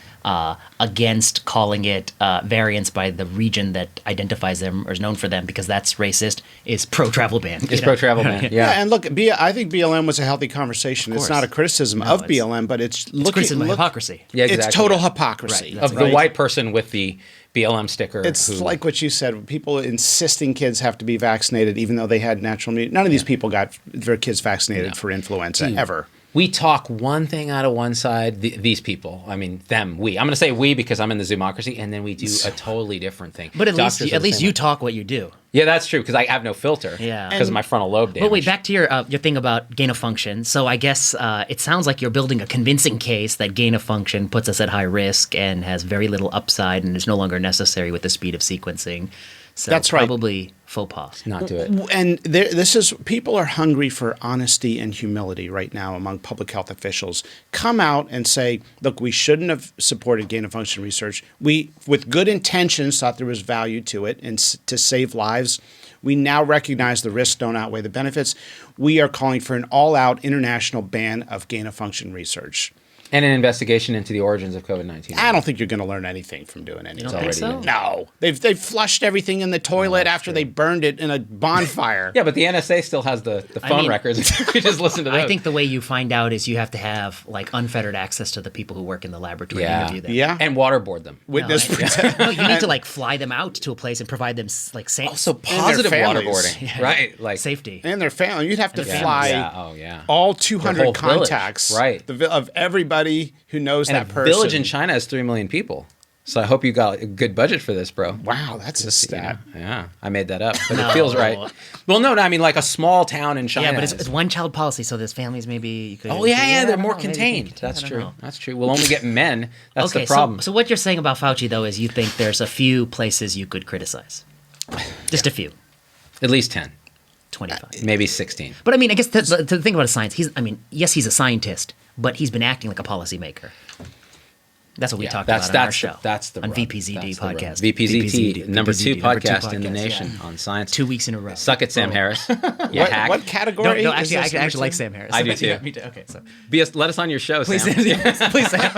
against calling it variants by the region that identifies them or is known for them because that's racist is pro-travel ban. It's pro-travel ban. Yeah, and look, I think BLM was a healthy conversation. It's course. not a criticism of BLM, but it's criticism of hypocrisy. Yeah, exactly. It's total hypocrisy. Right, Of the white person with the BLM sticker. It's like what you said. People insisting kids have to be vaccinated, even though they had natural immunity. None of these people got their kids vaccinated for influenza ever. We talk one thing out of one side, these people. I mean, them, we. I'm going to say we because I'm in the Zoomocracy, and then we do a totally different thing. But at Doctors are least the you same way. talk what you do. Yeah, that's true because I have no filter. Yeah. Because of my frontal lobe damage. But wait, back to your thing about gain of function. So I guess it sounds like you're building a convincing case that gain of function puts us at high risk and has very little upside and is no longer necessary with the speed of sequencing. So That's right. Probably faux pas. Not do it. And people are hungry for honesty and humility right now among public health officials. Come out and say, look, we shouldn't have supported gain of function research. We, with good intentions, thought there was value to it and to save lives. We now recognize the risks don't outweigh the benefits. We are calling for an all-out international ban of gain of function research. And an investigation into the origins of COVID-19. I don't think you're going to learn anything from doing anything. don't think so? No, they've flushed everything in the toilet after they burned it in a bonfire. Yeah, but the NSA still has the phone records. You just listen to those. I think the way you find out is you have to have like unfettered access to the people who work in the laboratory and interview them. Yeah. And waterboard them. Witness protection. No, you need to like fly them out to a place and provide them like Also positive families. waterboarding, right? Like safety. And their family. You'd have to Yeah. fly Yeah. Oh, yeah. all Their 200 whole village. contacts Right. of everybody who knows And that a person. village in China has 3 million people. So I hope you got a good budget for this, bro. Wow, that's a You know? stat. Yeah, I made that up, but No. it feels right. Well, no, I mean like a small town in China. Yeah, but it's is- one child policy, so there's families maybe. You could, oh yeah, they're I don't more know, maybe contained. I That's don't true. know. That's true. We'll only get men. That's Okay, the problem. So what you're saying about Fauci though is you think there's a few places you could criticize, just a few, At least 10, 25. maybe 16. But I mean, I guess to think about a science, yes, he's a scientist, but he's been acting like a policymaker. That's what we talked about on our show. That's the on rub. VPZD That's the rub. podcast. VPZT, number two number podcast in the podcast, nation yeah. on science. 2 weeks in a row. Suck it, Sam Harris. You hack. What category? No, is actually, this I actually number like two? Sam Harris. I do too. Yeah, me too. Okay, so Let us on your show, please, Sam. please, Sam.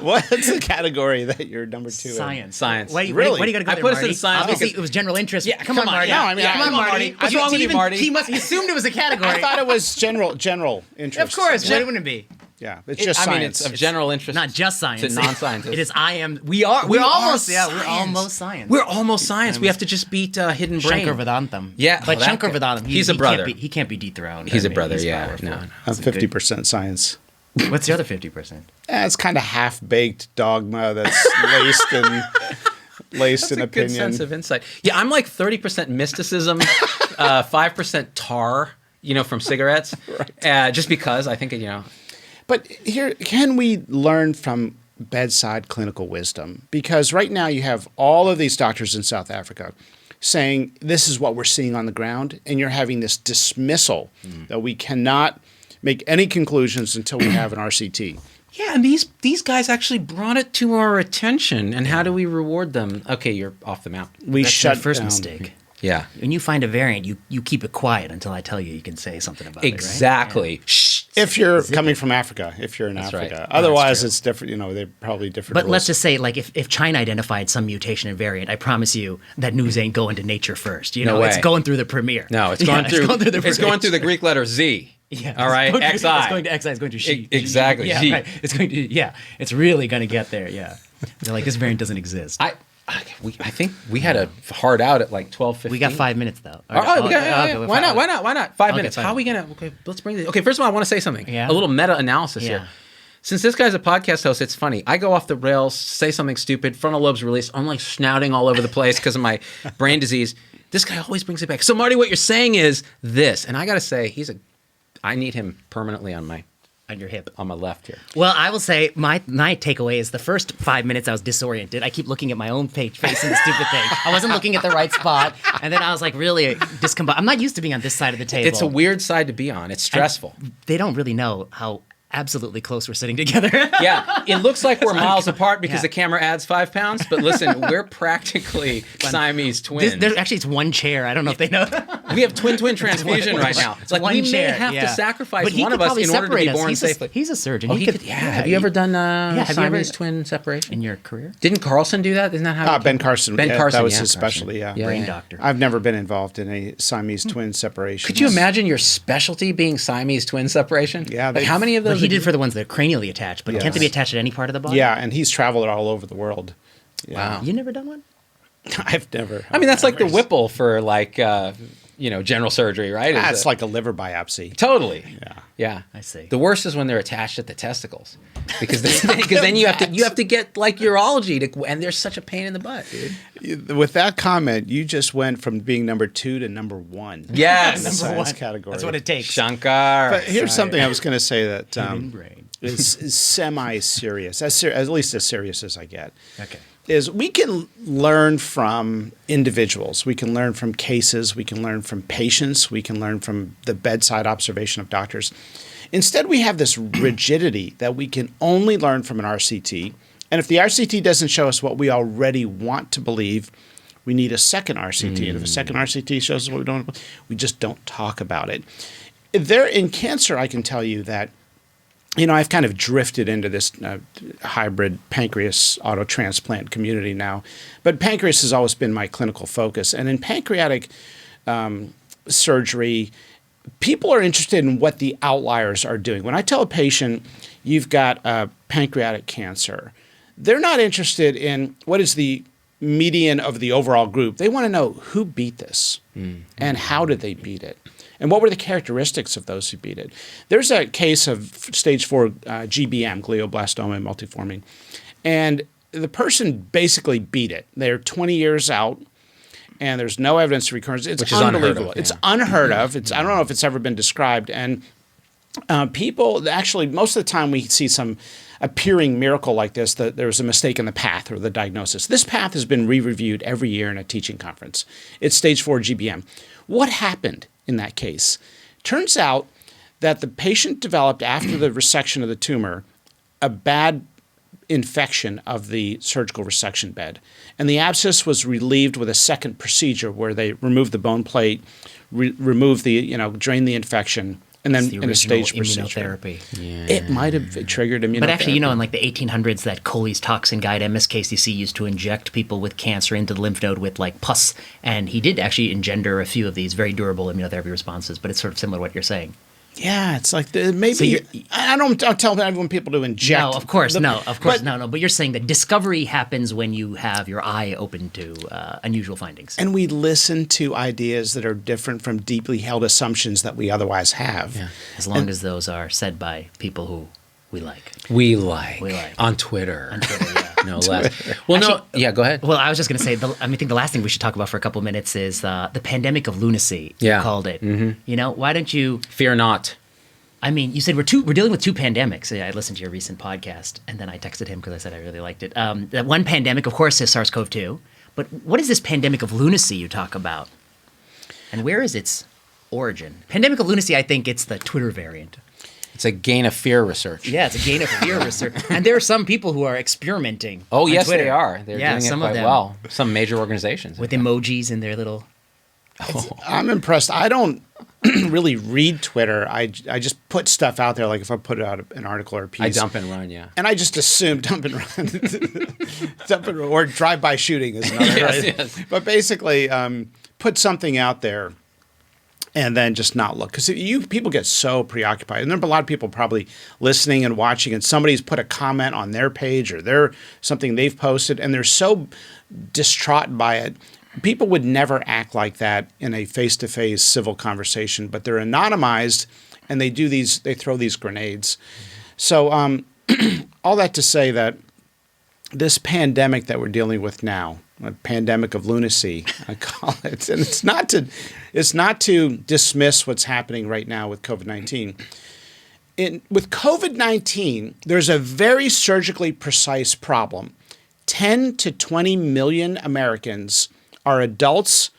What's the category that you're number 2 in? Science. Why do you Really? gotta go I there, put us in Marty? science Obviously, because- it was general interest. Yeah, come on, Marty. No, I mean, come on, come on, Marty. What's wrong with you, Marty? He assumed it was a category. I thought it was general interest. Of course. Why wouldn't it be? Yeah, it's just I mean, science. it's of general interest. Not just science. To non-scientists. It is. We're almost. Yeah, we're science. almost science. We're almost science. We have to just beat Hidden Brain. Shankar Vedantam. Yeah, but oh, that Shankar guy. Vedantam. He's a brother. He can't be dethroned. He's I a mean, brother, he's yeah. powerful. No. I'm 50% science. What's the other 50%? It's kind of half-baked dogma that's laced in That's a good opinion. sense of insight. Yeah, I'm like 30% mysticism, 5% tar, from cigarettes. Right. Just because I think, But here, can we learn from bedside clinical wisdom? Because right now you have all of these doctors in South Africa saying this is what we're seeing on the ground, and you're having this dismissal that we cannot make any conclusions until we have an RCT. Yeah, and these guys actually brought it to our attention. And how do we reward them? Okay, you're off the map. We That's shut the first down. mistake. Yeah. When you find a variant, you keep it quiet until I tell you can say something about Exactly. it. Right? Shh. If you're coming from Africa, if you're in That's Africa. right. Otherwise, true. it's different. They're probably different. But rules. let's just say, like, if China identified some mutation and variant, I promise you that news ain't going to Nature first. No way. It's going through the premiere. No, it's going through. It's going through the the Greek letter Z. Yeah. All right. XI. It's going to XI. It's going to she. Exactly. Yeah. G. Right. It's going to. Yeah. It's really going to get there. Yeah. They're like, this variant doesn't exist. I think we had a hard out at like 12:15. We got 5 minutes though. Oh, why not? 5 minutes. fine. How are we gonna? Okay, let's bring this. Okay, first of all, I want to say something. Yeah. A little meta analysis Yeah. here. Since this guy's a podcast host, it's funny. I go off the rails, say something stupid, frontal lobe's released. I'm like snouting all over the place because of my brain disease. This guy always brings it back. So Marty, what you're saying is this, and I got to say, I need him permanently on your hip. on my left here. Well, I will say my takeaway is the first 5 minutes I was disoriented. I keep looking at my own face and the stupid thing. I wasn't looking at the right spot, and then I was like really discombobulated. I'm not used to being on this side of the table. It's a weird side to be on. It's stressful. They don't really know how absolutely close we're sitting together. Yeah, it looks like we're miles apart because Yeah. the camera adds 5 pounds, but listen, we're practically Siamese twins. Actually, it's one chair. I don't know if they know. We have twin transfusion right now. It's like one we chair, may have yeah. to sacrifice But he one could of us probably in order to be separate us. born safely. He's a surgeon. Oh, He could, have you ever done have you Siamese ever- twin separation? in your career? Didn't Carlson do that? Isn't that how? Ben Carson. Ben yeah, Carson. That was yeah, his Carson. specialty, yeah. Brain doctor. I've never been involved in a Siamese twin separation. Could you imagine your specialty being Siamese twin separation? Yeah, Like they- how many of Well, those? he did for the ones that are cranially attached, but Yes. can't they be attached at any part of the body? Yeah, and he's traveled all over the world. Yeah. Wow. You never done one? I've never. I mean, that's like the Whipple for like general surgery, right? That's like a liver biopsy. Totally. Yeah. Yeah. I see. The worst is when they're attached at the testicles, because then you have to get like urology to, and there's such a pain in the butt, dude. With that comment, you just went from being number 2 to number 1. Yes. in the science category. That's what it takes. Shankar. But here's something I was going to say that Human brain. is semi-serious, at least as serious as I get. Okay. Is we can learn from individuals. We can learn from cases. We can learn from patients. We can learn from the bedside observation of doctors. Instead, we have this rigidity that we can only learn from an RCT. And if the RCT doesn't show us what we already want to believe, we need a second RCT. And if a second RCT shows us what we don't, we just don't talk about it. There in cancer, I can tell you that I've kind of drifted into this hybrid pancreas auto transplant community now, but pancreas has always been my clinical focus. And in pancreatic surgery, people are interested in what the outliers are doing. When I tell a patient you've got pancreatic cancer, they're not interested in what is the median of the overall group. They want to know who beat this and how did they beat it. And what were the characteristics of those who beat it? There's a case of stage 4 GBM, glioblastoma multiforme, and the person basically beat it. They're 20 years out, and there's no evidence of recurrence. It's Which is unheard unbelievable. of, It's yeah. unheard of. I don't know if it's ever been described. And people, actually, most of the time we see some appearing miracle like this, that there was a mistake in the path or the diagnosis. This path has been re-reviewed every year in a teaching conference. It's stage 4 GBM. What happened in that case? Turns out that the patient developed, after the resection of the tumor, a bad infection of the surgical resection bed. And the abscess was relieved with a second procedure where they removed the bone plate, removed the, drained the infection, and then It's the in a original stage procedure. immunotherapy. It might have triggered immunotherapy. But actually, in like the 1800s, that Coley's toxin guide, MSKCC, used to inject people with cancer into the lymph node with like pus. And he did actually engender a few of these very durable immunotherapy responses, but it's sort of similar to what you're saying. Yeah, it's like maybe I don't tell everyone people to inject. No, of course, no. But you're saying that discovery happens when you have your eye open to unusual findings. And we listen to ideas that are different from deeply held assumptions that we otherwise have. Yeah. As long as those are said by people who we like. We like. On Twitter. On Twitter, yeah. No less. Well, yeah, go ahead. Well, I was just going to say, I think the last thing we should talk about for a couple minutes is the pandemic of lunacy. Yeah. You called it. Mm-hmm. Why don't you? Fear-naught. I mean, you said we're dealing with two pandemics. I listened to your recent podcast, and then I texted him because I said I really liked it. That one pandemic, of course, is SARS-CoV-2. But what is this pandemic of lunacy you talk about? And where is its origin? Pandemic of lunacy, I think it's the Twitter variant. It's a gain of fear research. Yeah, it's a gain of fear research. And there are some people who are experimenting. Oh, on yes, Twitter. they are. They're doing some it of quite them. well. Some major organizations. With emojis in their little... I'm impressed. I don't really read Twitter. I just put stuff out there. Like if I put out an article or a piece. I dump and run, yeah. And I just assume dump and run. Or drive-by shooting is another. Yes, right? yes. But basically, put something out there. and then just not look. Because people get so preoccupied. And there are a lot of people probably listening and watching, and somebody's put a comment on their page or something they've posted, and they're so distraught by it. People would never act like that in a face-to-face civil conversation, but they're anonymized, and they throw these grenades. So all that to say that this pandemic that we're dealing with now, a pandemic of lunacy, I call it, and it's not to dismiss what's happening right now with COVID-19. With COVID-19, there's a very surgically precise problem. 10 to 20 million Americans are adults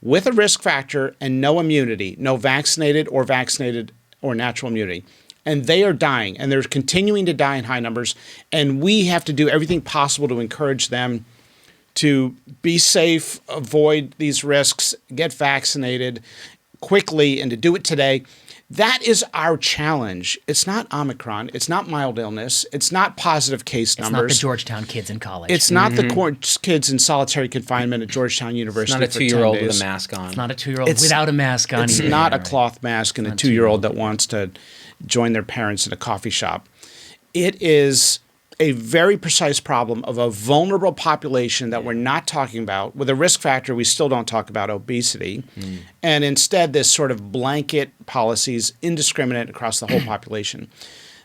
with a risk factor and no immunity, no vaccinated or natural immunity. And they are dying, and they're continuing to die in high numbers. And we have to do everything possible to encourage them to be safe, avoid these risks, get vaccinated quickly, and to do it today. That is our challenge. It's not Omicron. It's not mild illness. It's not positive case numbers. It's not the Georgetown kids in college. It's not the kids in solitary confinement at Georgetown University. It's not a 2-year-old with a mask on. It's not a 2-year-old without a mask on. It's not a cloth mask and a 2-year-old that wants to join their parents in a coffee shop. It is a very precise problem of a vulnerable population that we're not talking about. With a risk factor, we still don't talk about obesity. And instead, this sort of blanket policies, indiscriminate across the whole population.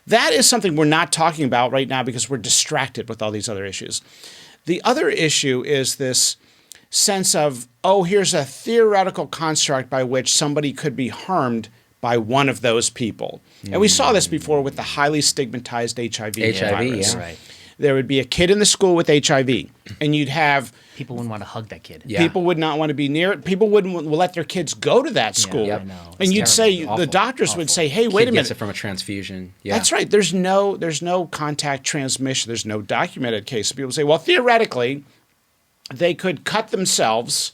That is something we're not talking about right now because we're distracted with all these other issues. The other issue is this sense of, here's a theoretical construct by which somebody could be harmed by one of those people. And we saw this before with the highly stigmatized HIV virus. Yeah. Right. There would be a kid in the school with HIV, and you'd have people wouldn't want to hug that kid. Yeah. People would not want to be near it. People wouldn't let their kids go to that school. Yeah, I know. And It's you'd say, terrible. the doctors would say, hey, wait a Kid minute. gets it from a transfusion. Yeah. That's right. There's no contact transmission. There's no documented case. People say, well, theoretically, they could cut themselves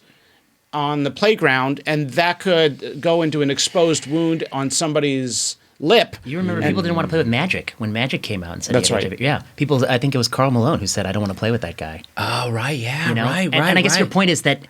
on the playground, and that could go into an exposed wound on somebody's lip. You remember people didn't want to play with Magic when Magic came out and said That's he had right. HIV. Yeah, people. I think it was Karl Malone who said, "I don't want to play with that guy." Oh, right. Yeah. You know? Right. And I guess your point is that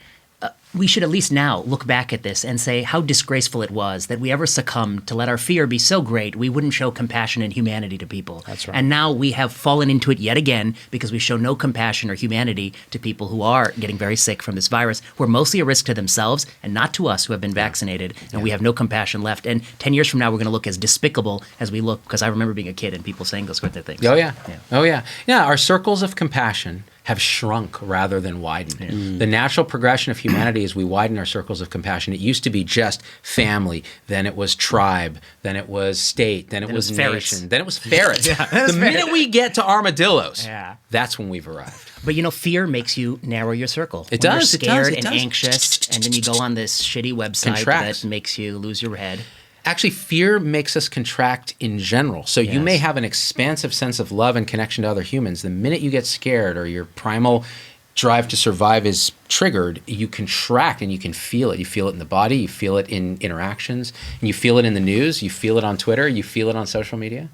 we should at least now look back at this and say how disgraceful it was that we ever succumbed to let our fear be so great we wouldn't show compassion and humanity to people. That's right. And now we have fallen into it yet again because we show no compassion or humanity to people who are getting very sick from this virus, who are mostly a risk to themselves and not to us who have been vaccinated, and we have no compassion left. And 10 years from now, we're going to look as despicable as we look, because I remember being a kid and people saying those sorts of things. Oh, yeah. Oh, yeah. Yeah, our circles of compassion have shrunk rather than widened. The natural progression of humanity is we widen our circles of compassion. It used to be just family, then it was tribe, then it was state, then it was ferrets. nation, then it was ferrets. The minute we get to armadillos, that's when we've arrived. But fear makes you narrow your circle. It When does. You're scared It does. and anxious, and then you go on this shitty website Contracts. that makes you lose your head. Actually, fear makes us contract in general. So you may Yes. have an expansive sense of love and connection to other humans. The minute you get scared or your primal drive to survive is triggered, you contract and you can feel it. You feel it in the body, you feel it in interactions, and you feel it in the news, you feel it on Twitter, you feel it on social media.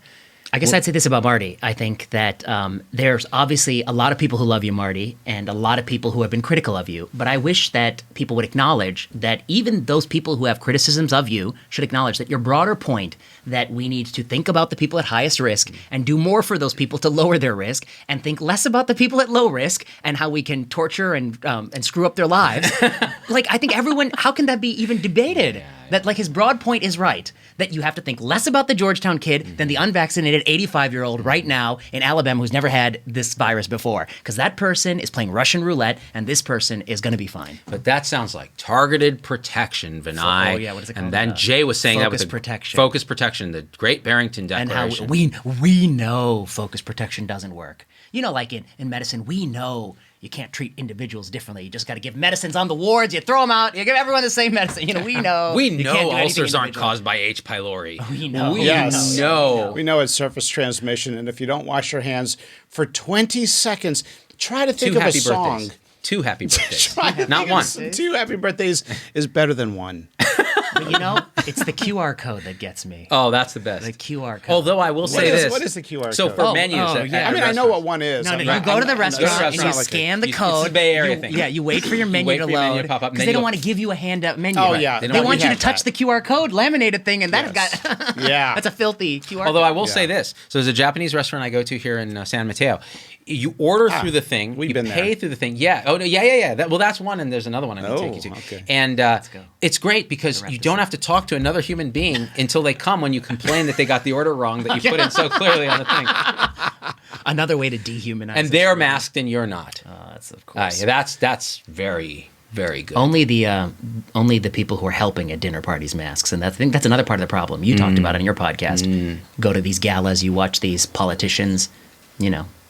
I guess I'd say this about Marty. I think that there's obviously a lot of people who love you, Marty, and a lot of people who have been critical of you. But I wish that people would acknowledge that even those people who have criticisms of you should acknowledge that your broader point that we need to think about the people at highest risk and do more for those people to lower their risk, and think less about the people at low risk and how we can torture and screw up their lives. I think everyone, how can that be even debated? That his broad point is right, that you have to think less about the Georgetown kid than the unvaccinated 85-year-old right now in Alabama who's never had this virus before. Because that person is playing Russian roulette, and this person is going to be fine. But that sounds like targeted protection, Vinay. Oh, yeah, what is it called? And then Jay was saying that with Focus protection. Focus protection, the Great Barrington And Declaration. how we know focus protection doesn't work. Like in medicine, we know you can't treat individuals differently. You just got to give medicines on the wards. You throw them out. You give everyone the same medicine. We know. We you know can't do anything ulcers aren't individually. caused by H. pylori. We know. Yes. know. We know it's surface transmission, and if you don't wash your hands for 20 seconds, try to think Two of a happy song. birthdays. Two happy birthdays. Try to Not think one. of 2 happy birthdays is better than one. It's the QR code that gets me. Oh, that's the best. The QR code. Although I will say this. What is the QR code? So for menus, yeah. I mean, I know what one is. No, I'm you not- go to the I'm not- restaurant and you like scan the it's code. the Bay Area thing. Yeah, you wait for your menu wait to for your menu load to pop up, and because then they you don't go- want to give you a handout menu. Oh, yeah. They No, want we you to have touch that. the QR code laminated thing, and that Yes. got Yeah. that's a filthy QR. Although code. I will say this. So there's a Japanese restaurant I go to here in San Mateo. You order through the thing. we've you been pay there. through the thing. Yeah. Oh, no, yeah. That's one, and there's another one I'm going to take you to. Okay. And go. it's great because you don't have to talk to another human being until they come when you complain that they got the order wrong that you put in so clearly on the thing. Another way to dehumanize. And us. they're masked and you're not. That's of course. That's very, very good. Only the people who are helping at dinner parties masks, and I think that's another part of the problem. You talked about it in your podcast. Go to these galas, you watch these politicians,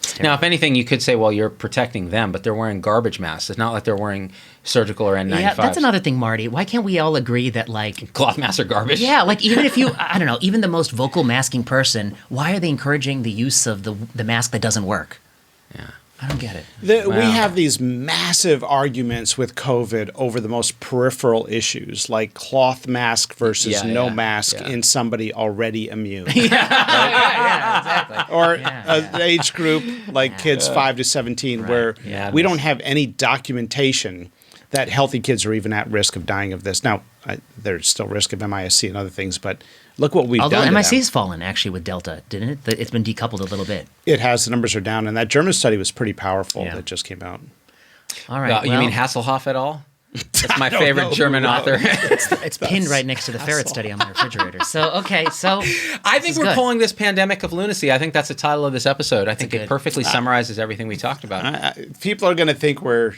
it's Now, if anything, you could say, well, you're protecting them, but they're wearing garbage masks. It's not like they're wearing surgical or N95s. yeah, that's another thing, Marty. Why can't we all agree that Cloth masks are garbage. yeah, even if you, I don't know, even the most vocal masking person, why are they encouraging the use of the mask that doesn't work? Yeah. I don't get it. We have these massive arguments with COVID over the most peripheral issues, like cloth mask versus no mask in somebody already immune. yeah, exactly. Or an age group like kids 5 to 17 where we don't have any documentation that healthy kids are even at risk of dying of this. Now, there's still risk of MIS-C and other things, but look what we've Although done to MIC them. has fallen actually with Delta, didn't it? It's been decoupled a little bit. It has. The numbers are down, and that German study was pretty powerful that just came out. All right. You mean Hasselhoff at all? That's my favorite German author. It's pinned right next to the ferret study on my refrigerator. So I think we're calling this Pandemic of Lunacy. I think that's the title of this episode. I think it good. perfectly summarizes everything we talked about. People are going to think we're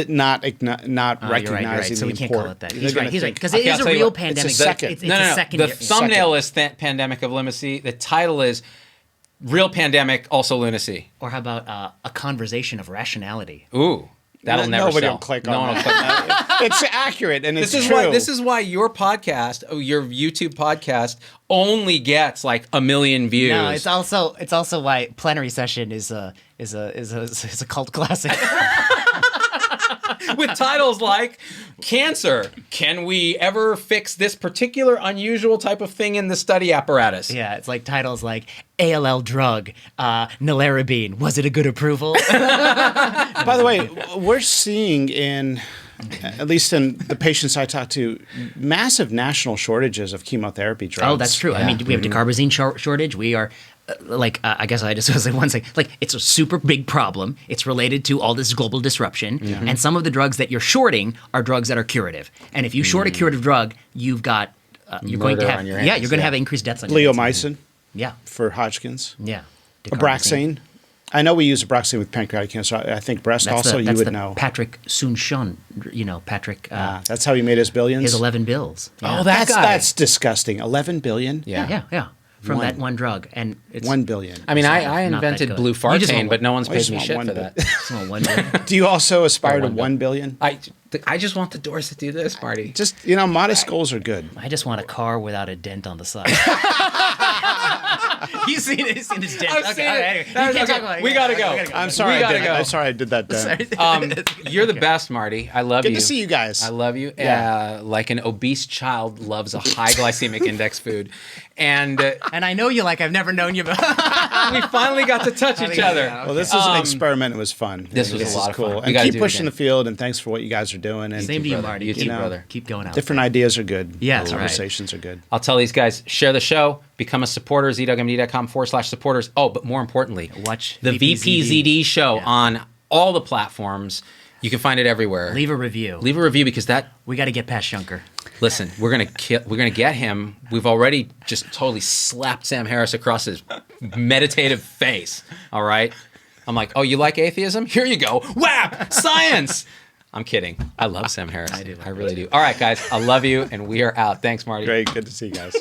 not recognizing you're right. So we the can't call import. it that. They're He's gonna right. He's right. think- Because it is I'll a tell you real what, pandemic. it's a second. It's No. a second. The thumbnail is Pandemic of Lunacy. The title is Real Pandemic, Also Lunacy. Or how about a conversation of rationality? Ooh, that'll never Nobody sell. will click no on one that. will click on that. It's accurate and it's This is true. This is why your podcast, your YouTube podcast, only gets like 1 million views. No, it's also why plenary session is a cult classic. with titles like Cancer. Can we ever fix this particular unusual type of thing in the study apparatus? Yeah, it's like titles like ALL drug, Nelarabine. Was it a good approval? By the way, we're seeing at least in the patients I talk to, massive national shortages of chemotherapy drugs. Oh, that's true. I mean, we have dicarbazine shortage. We are, I guess I just was like one thing. Like, it's a super big problem. It's related to all this global disruption. And some of the drugs that you're shorting are drugs that are curative. And if you short a curative drug, you've got, you're going to Murder have, on your yeah, hands, you're going to have increased deaths on your hands. Bleomycin Yeah. for Hodgkin's. Yeah. Abraxane. I know we use Abraxane with pancreatic cancer. I think breast also, you would know. Patrick Soon-Shun, Patrick. That's how he made his billions. His 11 bills. Yeah. Oh, that guy. That's disgusting. 11 billion? Yeah. From that one drug. And it's 1 billion. I mean, I not that invented good. blue You just want fartane, one. but no one's I paid just me want shit one for bit. that. small 1 billion. Do you also aspire to 1 1 billion? I just want the doors to do this, Marty. Just, modest goals are good. I just want a car without a dent on the side. You've seen his dent. I've seen it. We gotta go. I'm sorry. We gotta go. I'm sorry I did that then. You're the best, Marty. I love you. Good to see you guys. I love you. Yeah. Like an obese child loves a high glycemic index food. And And I know you like I've never known you before. we finally got to touch each other. Well, this is an experiment. It was fun. This was a lot of fun. cool. We And gotta keep do it pushing again. the field, and thanks for what you guys are doing. And Same to you, brother. Marty. You Keep, too, brother. Keep going out. different ideas are good. Yeah, that's right. Conversations are good. I'll tell these guys, share the show, become a supporter, ZDoggMD.com/supporters. Oh, but more importantly, Watch the VPZD show Yeah. on all the platforms. You can find it everywhere. Leave a review. Leave a review because We got to get past Shunker. listen, we're gonna get him. We've already just totally slapped Sam Harris across his meditative face. All right. I'm like, oh, you like atheism? Here you go. Whap! Science! I'm kidding. I love Sam Harris. I really do. All right, guys. I love you, and we are out. Thanks, Marty. Great. Good to see you guys.